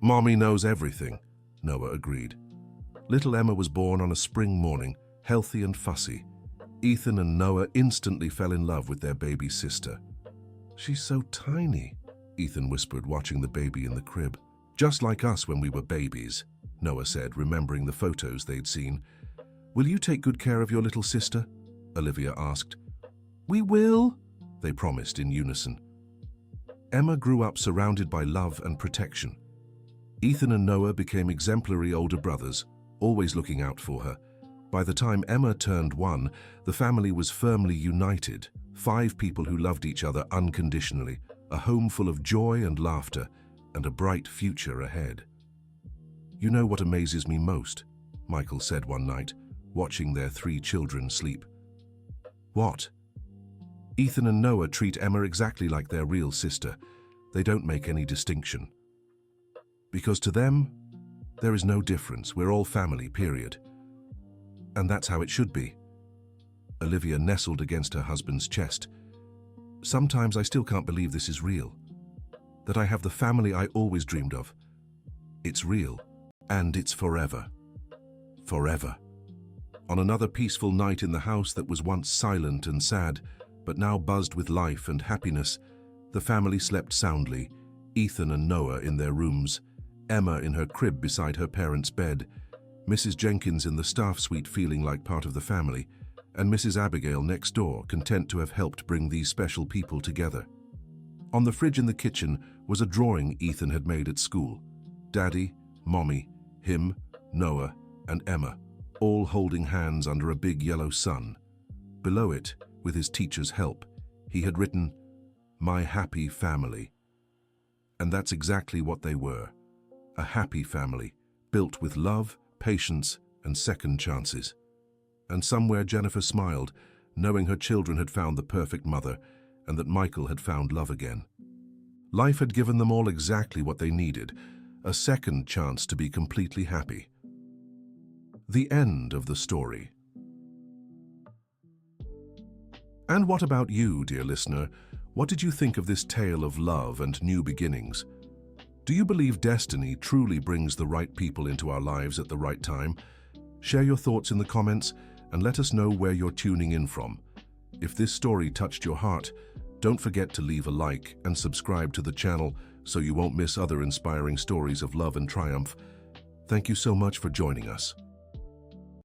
"Mommy knows everything," Noah agreed. Little Emma was born on a spring morning, healthy and fussy. Ethan and Noah instantly fell in love with their baby sister. "She's so tiny," Ethan whispered, watching the baby in the crib. "Just like us when we were babies," Noah said, remembering the photos they'd seen. "Will you take good care of your little sister?" Olivia asked. "We will," they promised in unison. Emma grew up surrounded by love and protection. Ethan and Noah became exemplary older brothers, always looking out for her. By the time Emma turned 1, the family was firmly united, 5 people who loved each other unconditionally, a home full of joy and laughter, and a bright future ahead. "You know what amazes me most?" Michael said one night, watching their 3 children sleep. "What?" "Ethan and Noah treat Emma exactly like their real sister. They don't make any distinction. Because to them, there is no difference. We're all family, period. And that's how it should be." Olivia nestled against her husband's chest. "Sometimes I still can't believe this is real. That I have the family I always dreamed of. It's real, and it's forever. Forever." On another peaceful night in the house that was once silent and sad, but now buzzed with life and happiness, the family slept soundly, Ethan and Noah in their rooms, Emma in her crib beside her parents' bed, Mrs. Jenkins in the staff suite feeling like part of the family, and Mrs. Abigail next door, content to have helped bring these special people together. On the fridge in the kitchen was a drawing Ethan had made at school. Daddy, Mommy, him, Noah, and Emma, all holding hands under a big yellow sun. Below it, with his teacher's help, he had written, "My happy family." And that's exactly what they were. A happy family, built with love, patience, and second chances. And somewhere Jennifer smiled, knowing her children had found the perfect mother, and that Michael had found love again. Life had given them all exactly what they needed, a second chance to be completely happy. The end of the story. And what about you, dear listener? What did you think of this tale of love and new beginnings? Do you believe destiny truly brings the right people into our lives at the right time? Share your thoughts in the comments and let us know where you're tuning in from. If this story touched your heart, don't forget to leave a like and subscribe to the channel so you won't miss other inspiring stories of love and triumph. Thank you so much for joining us.